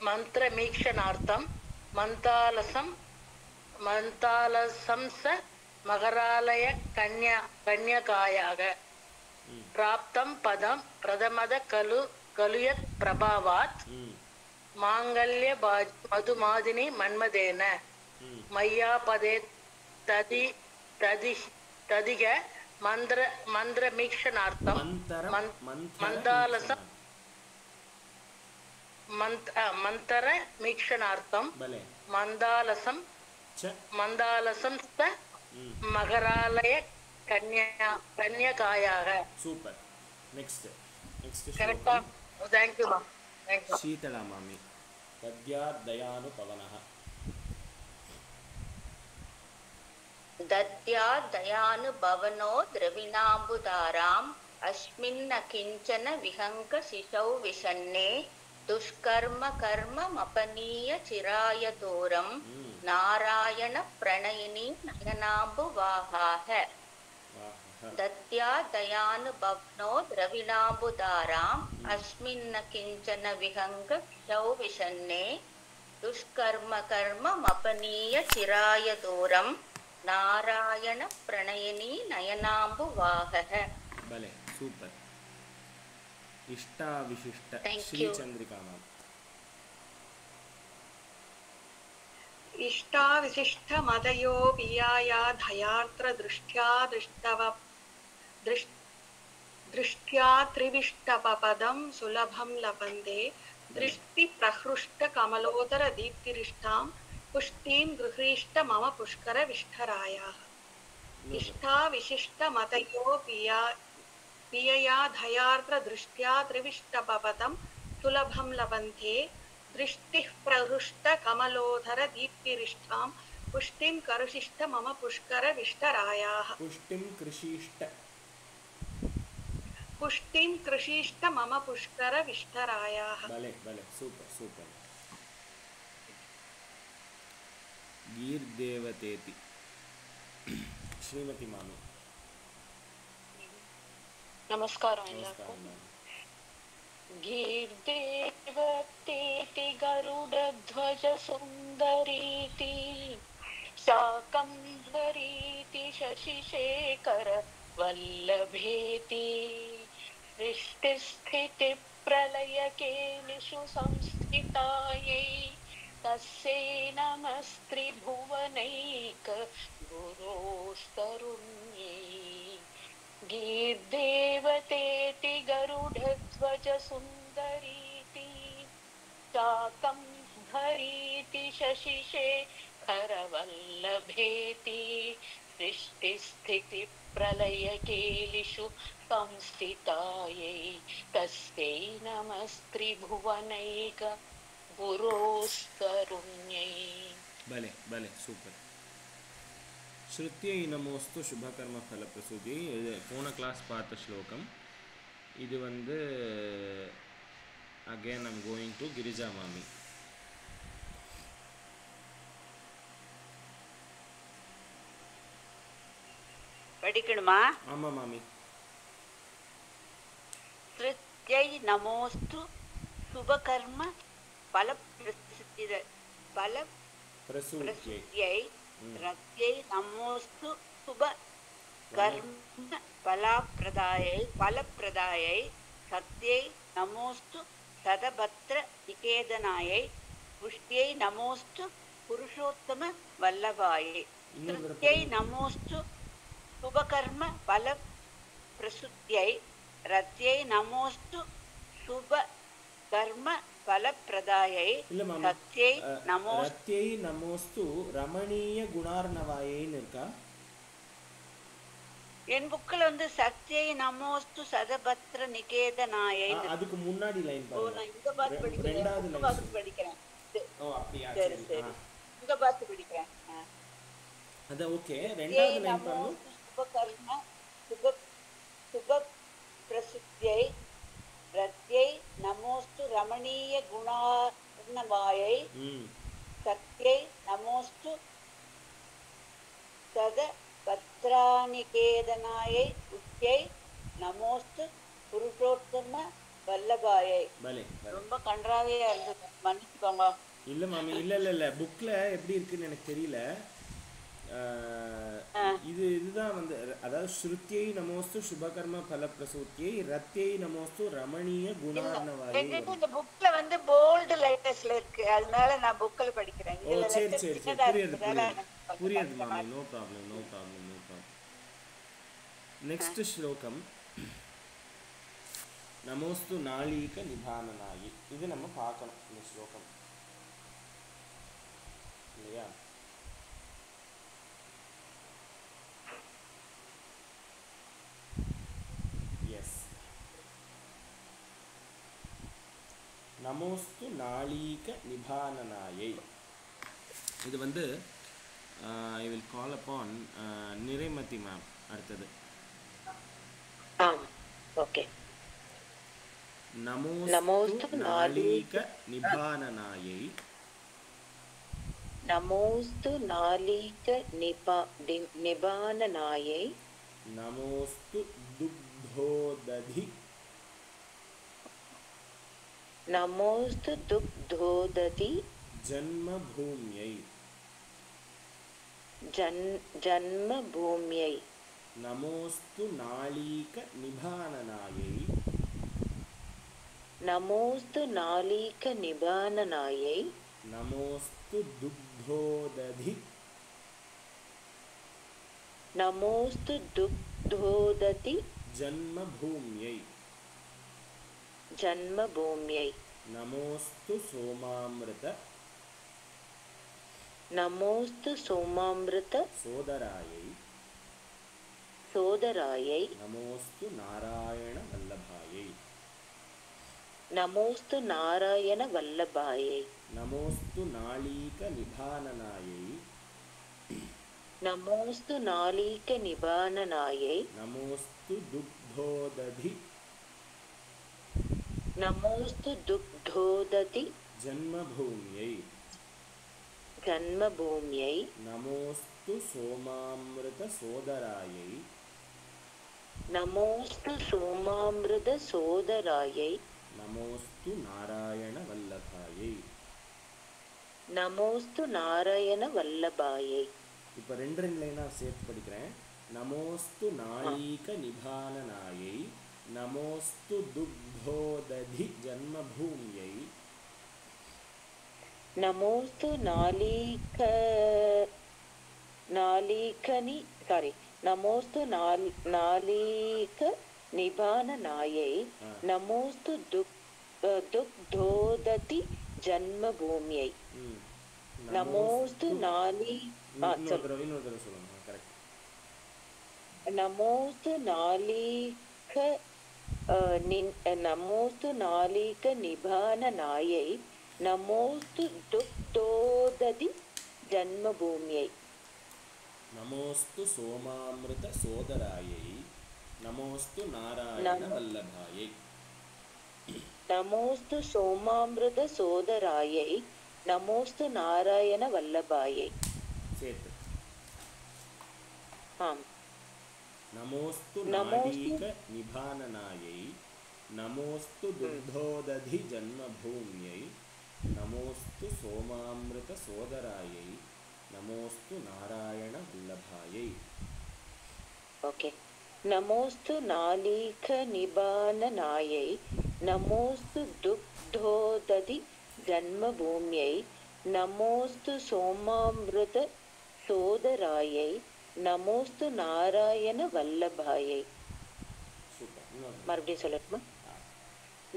मंत्रमीक्षणार्थं मंतालसंस मकरालय कन्याकायाः. प्राप्तं पदं प्रथमद कलुयत् प्रभावात् मांगल्य मधुमादिनी मन्मदेन मय्यापदे तदिह मंत्रमीक्षणार्थं मंत्रमीक्षणार्थं मंदालसं मकरालय कन्याकायाः. Super. Next correct. Thank you ma'am. Thank you. Sheetala मामी. दयानुपवनः. दद्या दयानुभवनो द्रविणाम्बुधाराम् अस्मिन्न किञ्चन विहङ्ग शिशौ विषन्ने दुष्कर्म कर्ममपनीय चिराय दूरं नारायण प्रणयिनी नयनाम्बुवाहाः दद्या दयानुभवनो द्रविणाम्बुधाराम् अस्मिन्न किञ्चन विहङ्ग शिशौ विषन्ने दुष्कर्म कर्ममपनीय चिराय दूरं नारायण प्रणयिनी नयनाम्बुवाहः. भले सूपर. इष्टा विशिष्ट श्री चंद्रिका मैम. इष्टा विशिष्ट मदयो वियाया धयार्त्र दृष्ट्या दृष्ट्या त्रिविष्टपदं सुलभं लभन्ते दृष्टि प्रहृष्ट कमलोदर दीप्तिरिष्टां पुष्टिं गृहीष्ट मम पुष्कर विष्ठरायाः. इष्टा विशिष्ट मतयो पियया धयार्द्र दृष्ट्या त्रिविष्टपदं सुलभं लभन्ते दृष्टिः प्रहृष्ट कमलोदर दीप्तिरिष्टां पुष्टिं करुषिष्ट मम पुष्कर विष्ठरायाः. पुष्टिं कृषिष्ट मम पुष्कर विष्ठरायाः. भले भले सूपर सूपर. गीर्देवतेति श्रीमती मामी. नमस्कारम एल्लार्क्कुम. गीर्देवतेति गरुडध्वज सुंदरीति शाकंभरीति शशिशेखर वल्लभेति सृष्टिस्थिति प्रलयकेलिषु संस्थितायै तस्यै नमस्त्रिभुवनैक गुरोस्तरुण्यै. गीर्देवतेति गरुडध्वज सुंदरीति शाकंभरीति शशिशेखर वल्लभेति सृष्टिस्थिति प्रलयकेलिषु संस्थितायै तस्यै नमस्त्रिभुवनैक गुरोस्तरुण्यै. भले भले सूपर. श्रुत्यै नमोस्तु शुभकर्म फलप्रसूति. போன கிளாஸ் பார்த்த ஸ்லோகம் இது வந்து again I'm going to Girija Mami. படிக்கணுமா? ஆமா மாமி. ஸ்ருத்யை நமோஸ்து சுபகர்ம பலப்பிரசூத்யை ரத்யை நமோஸ்து சுப கர்ம பலப்பிரதாயை சத்யை நமோஸ்து சதபத்ர நிகேதனாயை புஷ்டியை நமோஸ்து புருஷோத்தம வல்லபாயை ஸ்ருத்யை நமோஸ்து சுபகர்ம பலப்பிரசூத்யை ரத்யை நமோஸ்து சுப கர்ம பலப்பிரதாயை சத்யை நமோஸ்து ரமணீய குணார்ணவாயைன்னு இருக்கா? என் புக்கில் வந்து சத்யை நமோஸ்து சதபத்ர நிகேதனாயை. அதுக்கு முன்னாடி லைன் பாருங்க. இங்க பார்த்து படிக்கிறேன். ரெண்டாவது பார்த்து படிக்கிறேன். ஓ அப்படியே. சரி சரி. இங்க பார்த்து படிக்கிறேன். அத ஓகே. ரெண்டாவது லைன் பாருங்க. சுபகர்ம சுப பிரசுத்யை ரத்யை நமோஸ்து ரமணீய குணார்ணவாயை சத்யை நமோஸ்து சத பத்ராநிகேதனாயை உச்சை நமோஸ்து புருஷோத்தம வல்லபாயை. ரொம்ப கன்றாவியா இருந்தது, மன்னிச்சுக்கோங்க. இல்ல மாமி, இல்ல புக்ல எப்படி இருக்குன்னு எனக்கு தெரியல. இதுதான் வந்து அதாவது ஸ்ருத்யை நமோஸ்து சுபகர்ம பலப்பிரசூத்யை ரத்யை நமோஸ்து ரமணீய குணார்ணவாயை. இந்த புக்ல வந்து போல்ட் லெட்டர்ஸ்ல இருக்கு, அதனால நான் புக்ல படிக்கிறேன். ஓ சரி சரி சரி, புரியுது மாமி. No problem. நெக்ஸ்ட் ஸ்லோகம் நமோஸ்து நாளீக நிதானனாயி. இது நம்ம பார்க்கணும் இந்த ஸ்லோகம் இல்லையா? எஸ். நமோஸ்து நாளீக நிதானனாயை. இது வந்து ஐ வில் கால் அப்பான் நிறைமதி மேம் அடுத்தது. ஓகே. நமோஸ்து நாளீக நிபானனாயை. நமோஸ்து நாளீக நிபானனாயை. நமோஸ்து துக்தோததி. நமோஸ்து துக்தோததி ஜன்மபூமியை. ஜன்மபூமியை. நமோஸ்து நாளீக நிபானனாயை. நமோஸ்து நாளீக நிபானனாயை. நமோஸ்து துக்தோததி. நமோஸ்து துக்தோததி ஜன்மபூமியை. ஜன்மபூமியை. நமோஸ்து சோமாமிருத. நமோஸ்து சோமாமிருத சோதராயை. சோதராயை. நமோஸ்து நாராயண வல்லபாயை. நமோஸ்து நாராயண வல்லபாயை. நமோஸ்து நாளீக நிபானனாயை. நமோஸ்து நாளீக நிபானனாயை. நமோஸ்து துக்தோததி. நமோஸ்து துக்தோததி ஜன்மபூமியை. ஜன்மபூமியை. நமோஸ்து சோமாமிருத சோதராயை. நமோஸ்து சோமாமிருத சோதராயை. நமோஸ்து நாராயண வல்லபாயை. நமோஸ்து நாராயண வல்லபாயை. இப்போ ரெண்டு லைனாக சேர்த்து படிக்கிறேன். நமோஸ்து நாளீக நிபானனாயை. நமோஸ்து துக்தோததி ஜன்மபூமியை. நமோஸ்து நமோஸ்து நாளீக நிபானனாயை. நமோஸ்து துக்தோததி ஜன்மபூமியை. நமோஸ்து இன்னொரு தடவை சொல்லுங்க. கரெக்ட். நமோஸ்து நாளீக நிபானனாயை. நமோஸ்து துக்தோததி ஜன்மபூமியை. நமோஸ்து சோமாமிருத சோதராயை. நமோஸ்து நாராயண வல்லபாயை. நமோஸ்து சோமாமிருத சோதராயை. நமோஸ்து நாராயண வல்லபாயை. சேர்த்து. ஆம். நமோஸ்து நாளீக நிபானனாயை. நமோஸ்து துக்தோததி ஜன்மபூமியை. நமோஸ்து சோமாமிருத சோதராயை. நமோஸ்து நாராயண வல்லபாயை. ஓகே. நமோஸ்து நாளீக நிபானனாயை. நமோஸ்து துக்தோததி ஜன்மபூமியை. நமோஸ்து சோமாமிருத சோதராயை. நமோஸ்து நாராயண வல்லபாயை. மறுபடியும் சொல்லட்டுமா?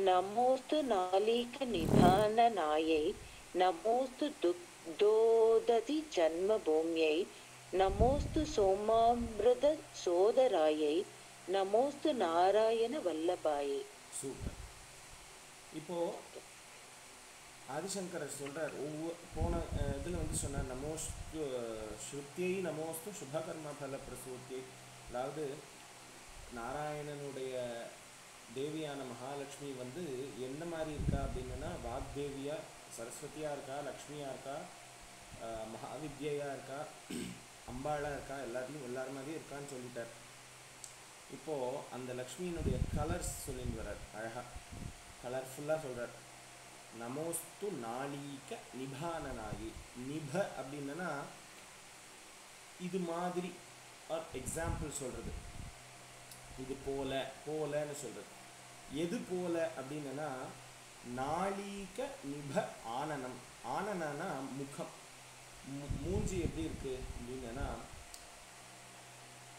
நமோஸ்து நாளீக நிபானனாயை. நமோஸ்து துக்தோததி ஜன்மபூமியை. நமோஸ்து சோமாமிருத சோதராயை. நமோஸ்து நாராயண வல்லபாயை. சூப்பர். இப்போ ஆதிசங்கரர் சொல்றார், போன இதில் வந்து சொன்னார் நமோஸ்து ஸ்ருத்தியை நமோஸ்து சுபகர்ம பல பிரசூத்தியை. அதாவது நாராயணனுடைய தேவியான மகாலட்சுமி வந்து என்ன மாதிரி இருக்கா அப்படின்னா, வாக்தேவியா சரஸ்வதியாக இருக்கா, லக்ஷ்மியாக இருக்கா, மகாவித்யா இருக்கா, அம்பாளாக இருக்கா, எல்லாரும் மாதிரியும் இருக்கான்னு சொல்லிட்டார். இப்போது அந்த லக்ஷ்மியினுடைய கலர்ஸ் சொல்லிட்டு வர்றார். அழகாக கலர்ஃபுல்லாக சொல்கிறார். நமோஸ்து நாளீக நிபானனாயி. நிப அப்படின்னா இது மாதிரி எக்ஸாம்பிள் சொல்கிறது. இது போலன்னு சொல்கிறது. எது போல அப்படின்னா நாளீக நிப ஆனனம். ஆனனா முகம், மூஞ்சி எப்படி இருக்குது அப்படின்னா,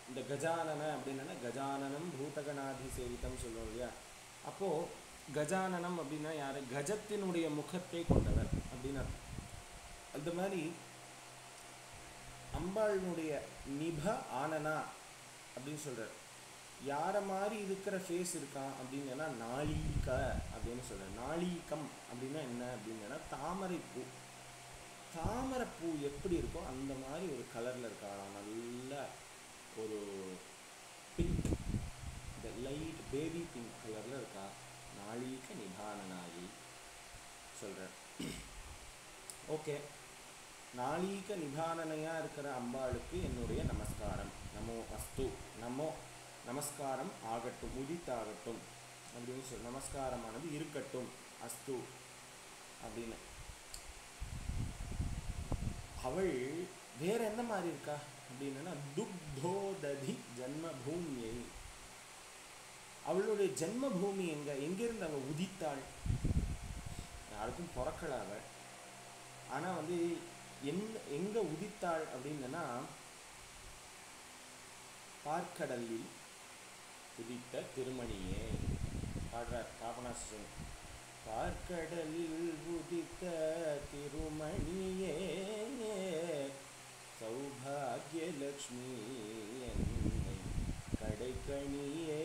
இந்த கஜானன அப்படின்னா கஜானனம் பூதகணாதிசேவிதம் சொல்லுவோம் இல்லையா. அப்போது கஜானனம் அப்படின்னா யார்? கஜத்தினுடைய முகத்தை கொண்டவர் அப்படின்னு அர்த்தம். அந்த மாதிரி அம்பாளுடைய நிப ஆனனா அப்படின்னு சொல்கிறார். யாரை மாதிரி இருக்கிற ஃபேஸ் இருக்கான் அப்படின்னா நாளீக அப்படின்னு சொல்கிறார். நாளீகம் அப்படின்னா என்ன அப்படின்னா தாமரைப்பூ. தாமரைப்பூ எப்படி இருக்கோ அந்த மாதிரி ஒரு கலரில் இருக்காளாம். நல்ல ஒரு பிங்க், இந்த லைட் பேபி பிங்க் கலரில் இருக்கா. நாளீக நிதானனாயி சொல்கிறார். ஓகே, நாளீக நிதானனையாக இருக்கிற அம்பாளுக்கு என்னுடைய நமஸ்காரம். நமோ அஸ்து, நமஸ்காரம் ஆகட்டும், உதித்தாகட்டும் அப்படின்னு சொல்லி நமஸ்காரமானது இருக்கட்டும், அஸ்து அப்படின்னு. அவள் வேற என்ன மாதிரி இருக்கா அப்படின்னா துக்தோததி ஜன்மபூமியை. அவளுடைய ஜென்மபூமி எங்கிருந்து அவள் உதித்தாள்? யாருக்கும் பிறக்கல அவள். ஆனால் எங்கே உதித்தாள் அப்படின்னா பார்க்கடலில் உதித்த திருமணியே பாடுறார் பாபநாசன். பார்க்கடலில் உதித்த திருமணியே சௌபாகியலக்ஷ்மி என்னை கடைக்கணியே.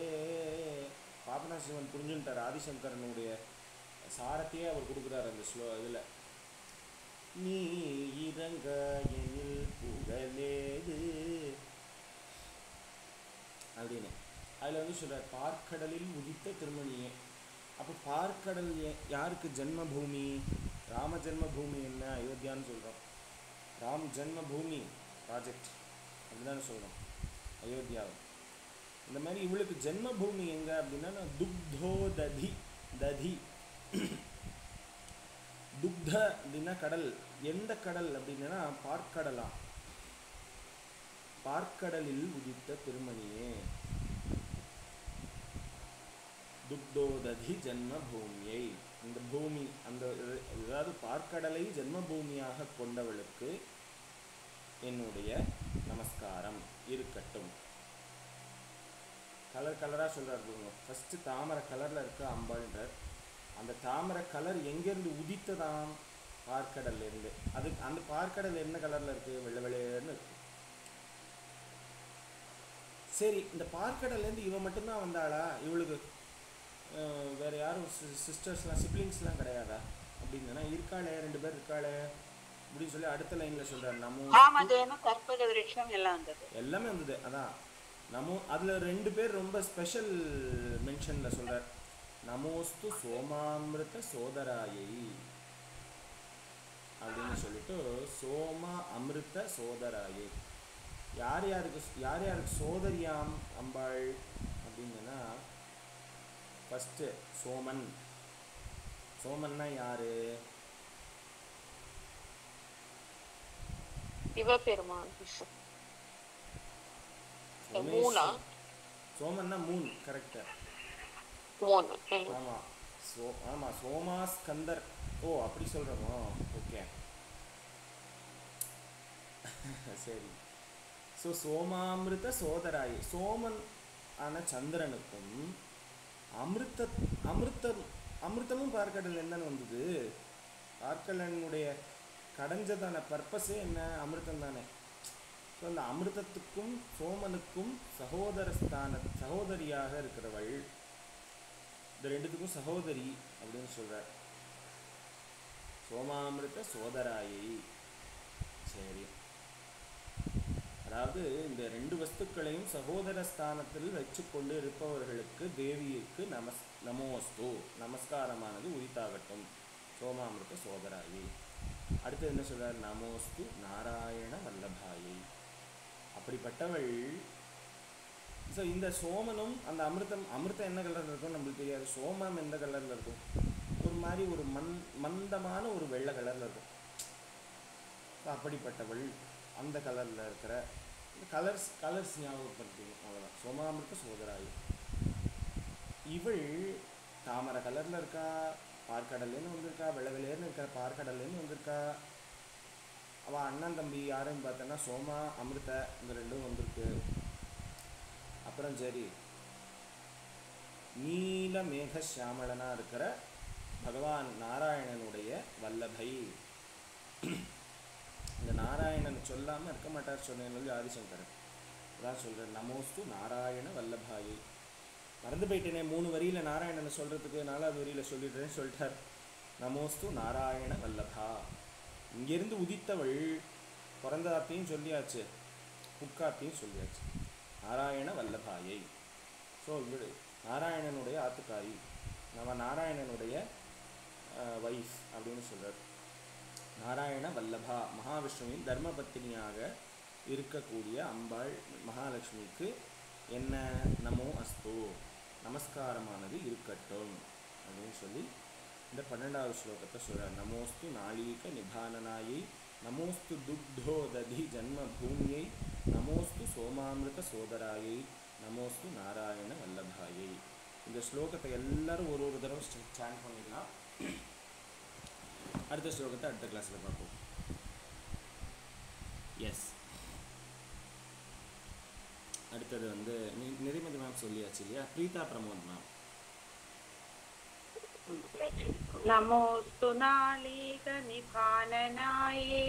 பாபநாசன் புரிஞ்சுட்டார். ஆதிசங்கரனுடைய சாரத்தையே அவர் கொடுக்குறார் அந்த இதில். நீ இறங்காயனில் புகழேது அப்படின்னு அதில் சொல்கிறார் பார்க்கடலில் உதித்த திருமணியே. அப்போ பார்க்கடல் யாருக்கு ஜென்மபூமி? ராம ஜென்மபூமி என்ன? அயோத்தியான்னு சொல்கிறோம். ராம் ஜென்மபூமி ப்ராஜெக்ட் அப்படிதானே சொல்கிறோம் அயோத்தியாவை. இந்த மாதிரி இவளுக்கு ஜென்மபூமி எங்கே அப்படின்னா துக்தோததி, ததி துக்த அப்படின்னா கடல். எந்த கடல் அப்படின்னா பார்க்கடலா. பார்க்கடலில் உதித்த திருமணியே துக்தோததி ஜன்மபூமியை. இந்த பூமி அதாவது பார்க்கடலை ஜென்மபூமியாக கொண்டவளுக்கு என்னுடைய நமஸ்காரம் இருக்கட்டும். கலர் கலராக சொல்கிறார். ஃபஸ்ட்டு தாமரை கலரில் இருக்க அம்பாள்ன்றார். அந்த தாமரை கலர் எங்கேருந்து உதித்ததாம்? பார்க்கடல்லேருந்து. அந்த பார்க்கடல் என்ன கலரில் இருக்குது? வெள்ளை வெள்ளையர்னு இருக்கு. சரி, இந்த பார்க்கடல்லேருந்து இவன் மட்டும்தான் வந்தாளா? இவளுக்கு வேறு யாரும் சிஸ்டர்ஸ்லாம் சிப்ளிங்ஸ்லாம் கிடையாதா அப்படின்னா இருக்காளே, 2 பேர் இருக்காளே அப்படின்னு சொல்லி அடுத்த லைனில் சொல்கிறார். எல்லாமே வந்தது. அதான் அதில் 2 பேர் ரொம்ப ஸ்பெஷல் மென்ஷனில் சொல்கிறார். நமோஸ்து சோமாமிருத சோதராயை அப்படின்னு சொல்லிட்டு சோமா அமிர்த சோதராயை. யார் யாருக்கு சோதரியாம் அம்பாள் அப்படின்னா ஃபஸ்ட்டு சோமன். சோமன்னா யாரு? சிவபெருமான். சோமன்னா மூன். கரெக்ட். ஆமா சோமா ஸ்கந்தர். ஓ அப்படி சொல்றோமோ? ஓகே சரி. ஸோ சோமாமிருத சோதராய். சோமன் ஆன சந்திரனுக்கும் அமிர்தமும் பார்க்கடல் என்னன்னு வந்தது. பார்க்கடலினுடைய கடைஞ்சதான பர்பஸே என்ன? அமிர்தம் தானே. ஸோ அந்த அமிர்தத்துக்கும் சோமனுக்கும் சகோதரியாக இருக்கிறவள். இந்த 2த்துக்கும் சகோதரி அப்படின்னு சொல்கிறார். சோமாமிருத சோதராயை. சரி, அதாவது இந்த 2 வஸ்துக்களையும் சகோதர ஸ்தானத்தில் வச்சு கொண்டு இருப்பவர்களுக்கு தேவிக்கு நமோஸ்து நமஸ்காரமானது உரித்தாகட்டும். சோமாமிருத சோதராயை. அடுத்து என்ன சொல்கிறார்? நமோஸ்து நாராயண வல்லபாயை. அப்படிப்பட்டவள். ஸோ இந்த சோமனும் அந்த அமிர்தம் என்ன கலரில் இருக்கும் நம்மளுக்கு தெரியாது. சோமம் எந்த கலரில் இருக்கும்? ஒரு மாதிரி ஒரு மந்தமான ஒரு வெள்ளை கலரில் இருக்கும். அப்படிப்பட்டவள் அந்த கலரில் இருக்கிற கலர்ஸ் ஞாபகப்படுத்திக்கணும். அவ்வளோதான். சோமாமிருத சோதராயி. இவள் தாமரை கலரில் இருக்கா, பார்க்கடல்லேருந்து வந்திருக்கா, வெள்ளை வெள்ளையர்னு இருக்கிற பார்க்கடல்லேருந்து வந்திருக்கா. அவள் அண்ணன் தம்பி யாருன்னு பார்த்தோன்னா சோமா அமிர்த இந்த 2ம் வந்திருக்கு. அப்புறம் சரி, நீல மேக சியாமளனாக இருக்கிற பகவான் நாராயணனுடைய வல்லபை. இந்த நாராயணன் சொல்லாமல் இருக்க மாட்டார் சொன்னேன்னு ஆதிசங்கரன் அதான் சொல்கிறார். நமோஸ்து நாராயண வல்லபாயை. மறந்து போயிட்டேனே 3 வரியில் நாராயணனை சொல்கிறதுக்கு 4வது வரியில் சொல்லிடுறேன்னு சொல்லிட்டார். நமோஸ்து நாராயண வல்லபா. இங்கேருந்து உதித்தவள் பிறந்ததாத்தையும் சொல்லியாச்சு, புக்காத்தையும் சொல்லியாச்சு. நாராயண வல்லபாயை. ஸோ இவள் நாராயணனுடைய ஆத்துக்காரி, நம்ம நாராயணனுடைய வைஃப் அப்படின்னு சொல்கிறார். நாராயண வல்லபா, மகாவிஷ்ணுவின் தர்மபத்தினியாக இருக்கக்கூடிய அம்பாள் மகாலட்சுமிக்கு என்ன நமோ அஸ்து, நமஸ்காரமானது இருக்கட்டும் அப்படின்னு சொல்லி இந்த 12வது ஸ்லோகத்தை சொல்கிறார். நமோஸ்து நாளீக நிபானனாயை, நமோஸ்து துக்தோததி ஜன்ம பூமியை, நமோஸ்து சோமாமிருத சோதராயை, நமோஸ்து நாராயண வல்லபாயை. இந்த ஸ்லோகத்தை எல்லாரும் ஒரு ஒரு தடவை ஸ்டாண்ட் பண்ணிடலாம். அடுத்த ஸ்லோகத்தை அடுத்த கிளாஸில் பார்ப்போம். எஸ், அடுத்தது வந்து நிரிமதி மேம் சொல்லியாச்சு இல்லையா? பிரீதா பிரமோத் மேம். नमोस्तु नालीकनिभाननाये,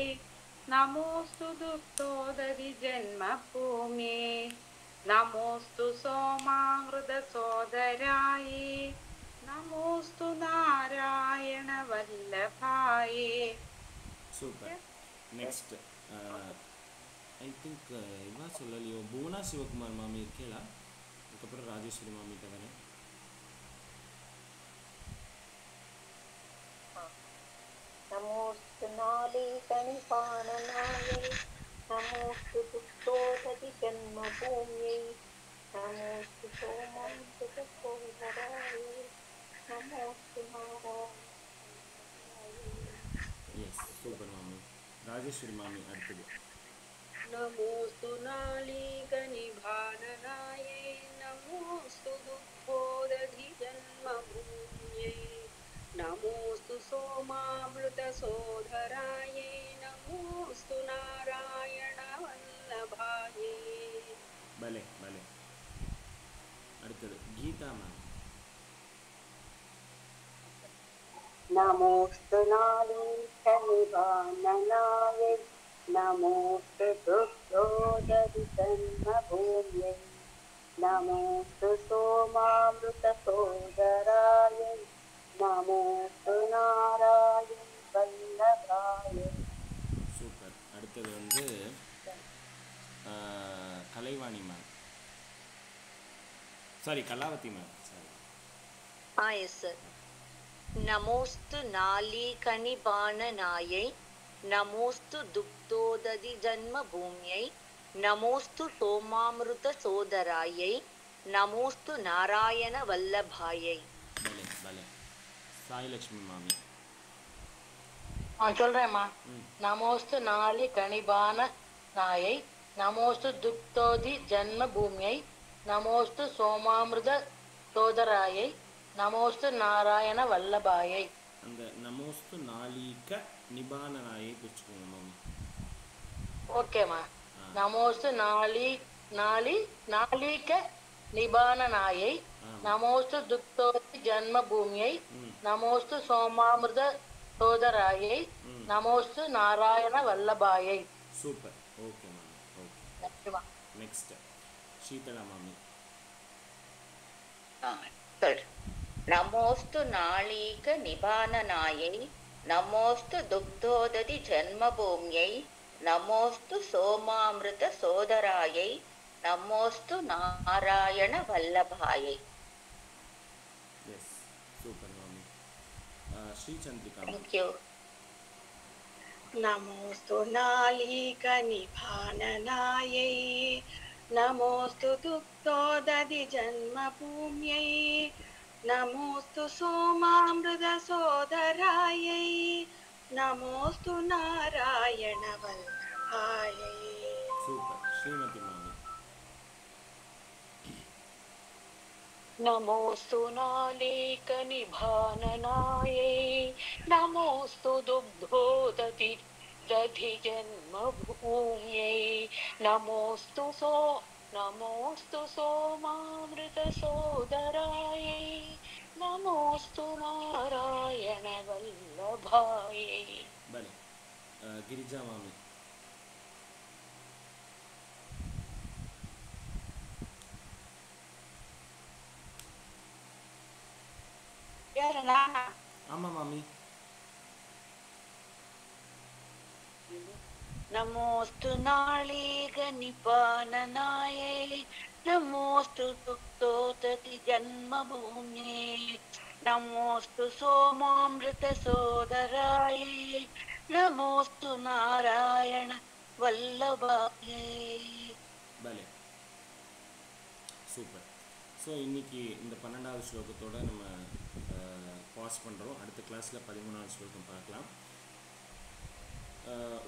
नमोस्तु दुग्धोदधि जन्मभूमे, नमोस्तु सोमामृतसोदराये, नमोस्तु नारायणवल्लभाये. சூப்பர். நெக்ஸ்ட் ஐ திங்க் இவா சொல்லலையோ, பூனா சிவகுமார் மாமி இருக்கேளா? அதுக்கப்புறம் ராஜேஸ்வரி மாமி தவிர. नमोस्तु नालीकनिपाननायै, नमोस्तु दुग्धोदधि जन्मभूम्यै, नमोस्तु सोममृतसोदरायै, नमोस्तु नारायणाय. எஸ், சூப்பர் மாமி. ராஜேஸ்வரி மாமி அடுத்தது. नमोस्तु नालीकनिभाननायै, नमोस्तु दुग्धोदधि जन्मभूम्यै, नमोस्तु सोमामृतसोदरायै, नमोस्तु नारायणवल्लभायै. பலே பலே. அடுத்தது கீதா மேம். नमोस्तु नालीकनिपाननायै, नमोस्तु दुग्धोदधि जन्मभूम्यै, नमोस्तु सोमामृतसोदरायै, नमोस्तु नारायण वल्लभायै. சூப்பர். அடுத்தது வந்து Kalaivani ma'am, sorry Kalavathi ma'am, sorry. yes sir. नमोस्तु नालीकनिपाननायै, नमोस्तु दुग्धोदधि जन्मभूम्यै, नमोस्तु सोमामृतसोदरायै, नमोस्तु नारायणवल्लभायै. பலே பலே. சாய்லக்ஷ்மி மாமி. சொல்றேம்மா. நமோஸ்து நாளி கணிபான நாயை, நமோஸ்து துக்தோதி ஜன்ம பூமியை, நமோஸ்து சோமாமிருத சோதராயை, நமோஸ்து நாராயண வல்லபாயை. அந்த நமோஸ்து நாளீக நிபானனாயை பிரிச்சுக்கோங்க மாமி. ஓகேம்மா. நமோஸ்து நாளிக நிபானனாயை, நமோஸ்து துக்தோதி ஜன்ம பூமியை, நமோஸ்து சோமாமிருத சோதராயை, நமோஸ்து நாராயண வல்லபாயை. சூப்பர். ஓகே மாமி. ஓகே. நெக்ஸ்ட் சீதளா மாமி. நமோஸ்து நாளீக நிபானனாயை, நமோஸ்து துக்தோததி ஜன்மபூமியை, நமோஸ்து சோமாமிருத சோதராயை, நமோஸ்து நாராயண வல்லபாயை. எஸ், சூப்பர் மாமி. ஸ்ரீசந்திரிகா. Thank you. नमोस्तु नालीकनिभाननायै, नमोस्तु दुग्धोदधि जन्मभूम्यै, नमोस्तु सोमामृतसोदरायै, नमोस्तु नारायणवल्लभायै. சூப்பர். ஸ்ரீமதி மாமி. नमोस्तु नालीकनिभाननायै, नमोस्तु दुग्धोदधि जन्मभूम्यै, नमोस्तु सोमामृतसोदरायै, नमोस्तु नारायणवल्लभायै. பலே. கிரிஜா மாமி. யாருண்ணா? ஆமாம் மாமி. नमोऽस्तु नाळीगनिपाननायै नमोऽस्तु दुग्धोदधि जन्मभूम्ये नमोऽस्तु सोमामृतसोदरायै नमोऽस्तु नारायण वल्लभायै. பலே சூப்பர். ஸோ இன்றைக்கி இந்த 12வது ஸ்லோகத்தோடு நம்ம பாஸ் பண்ணுறோம். அடுத்த கிளாஸில் 13வது ஸ்லோகம் பார்க்கலாம்.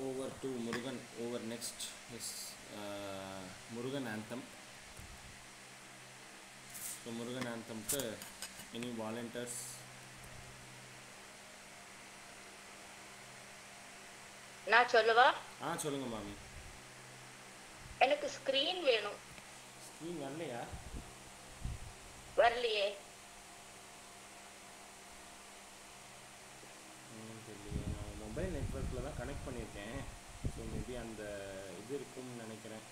Over to Murugan. Over next is Murugan anthem. So Murugan ஆந்தம்க்கு எனி வாலண்டியர்ஸ்? நான் சொல்லவா? சொல்லுங்கள் மாமி. எனக்கு ஸ்கிரீன் வேணும். ஸ்க்ரீன் வரலையா? வரலையே. தெரியலையே. நான் மொபைல் நெட்ஒர்க்கில் தான் கனெக்ட் பண்ணியிருக்கேன். ஸோ மேபி அந்த இது இருக்கும்னு நினைக்கிறேன்.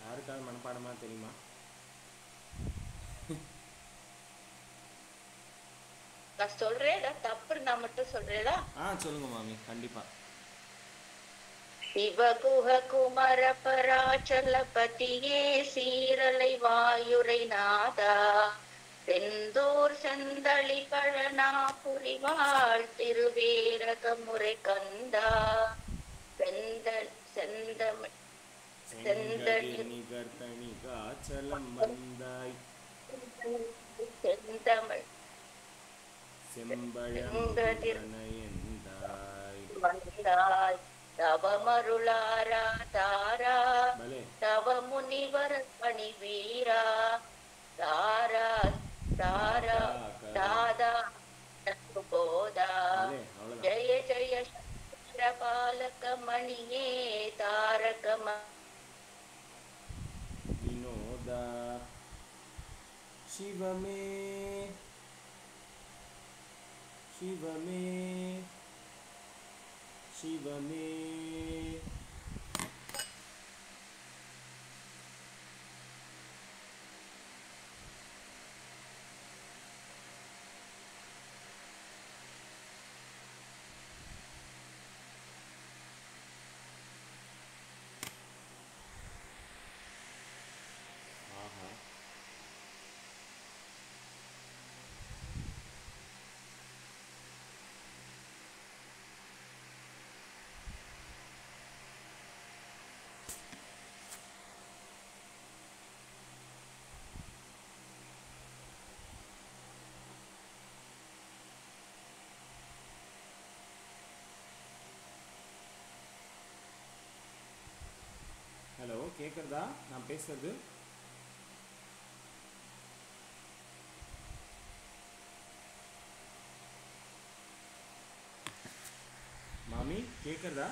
யாருக்காவது மனப்பாடமாக தெரியுமா? நான் சொல்றேடா, தப்பு நான் மட்டும் சொல்றேடா. சொல்லுங்க மாமி, கண்டிப்பாக. சிவகுஹ குமர பராச்சலபதியே சீரலை வாயுரை நாதா செந்தூர் செந்தளி பழனா புரிவாள் திருவேரக முறை கந்தா செந்தமிழ் நிகர்த்தணிகாச்சலம் வந்தாய் செந்தமிழ் செம்பழந்தாய் வந்தாய் தவமருளாரா தாரா தவ முனிவர் பணி வீரா தாரா தாரா தாதா போதா ஜெய ஜெய பாலக மணியே தாரக வினோதா சிவமே சிவமே சிவமே. ஆஹா, ஹலோ, கேட்குறதா நான் பேசுறது? மாமி கேட்குறதா?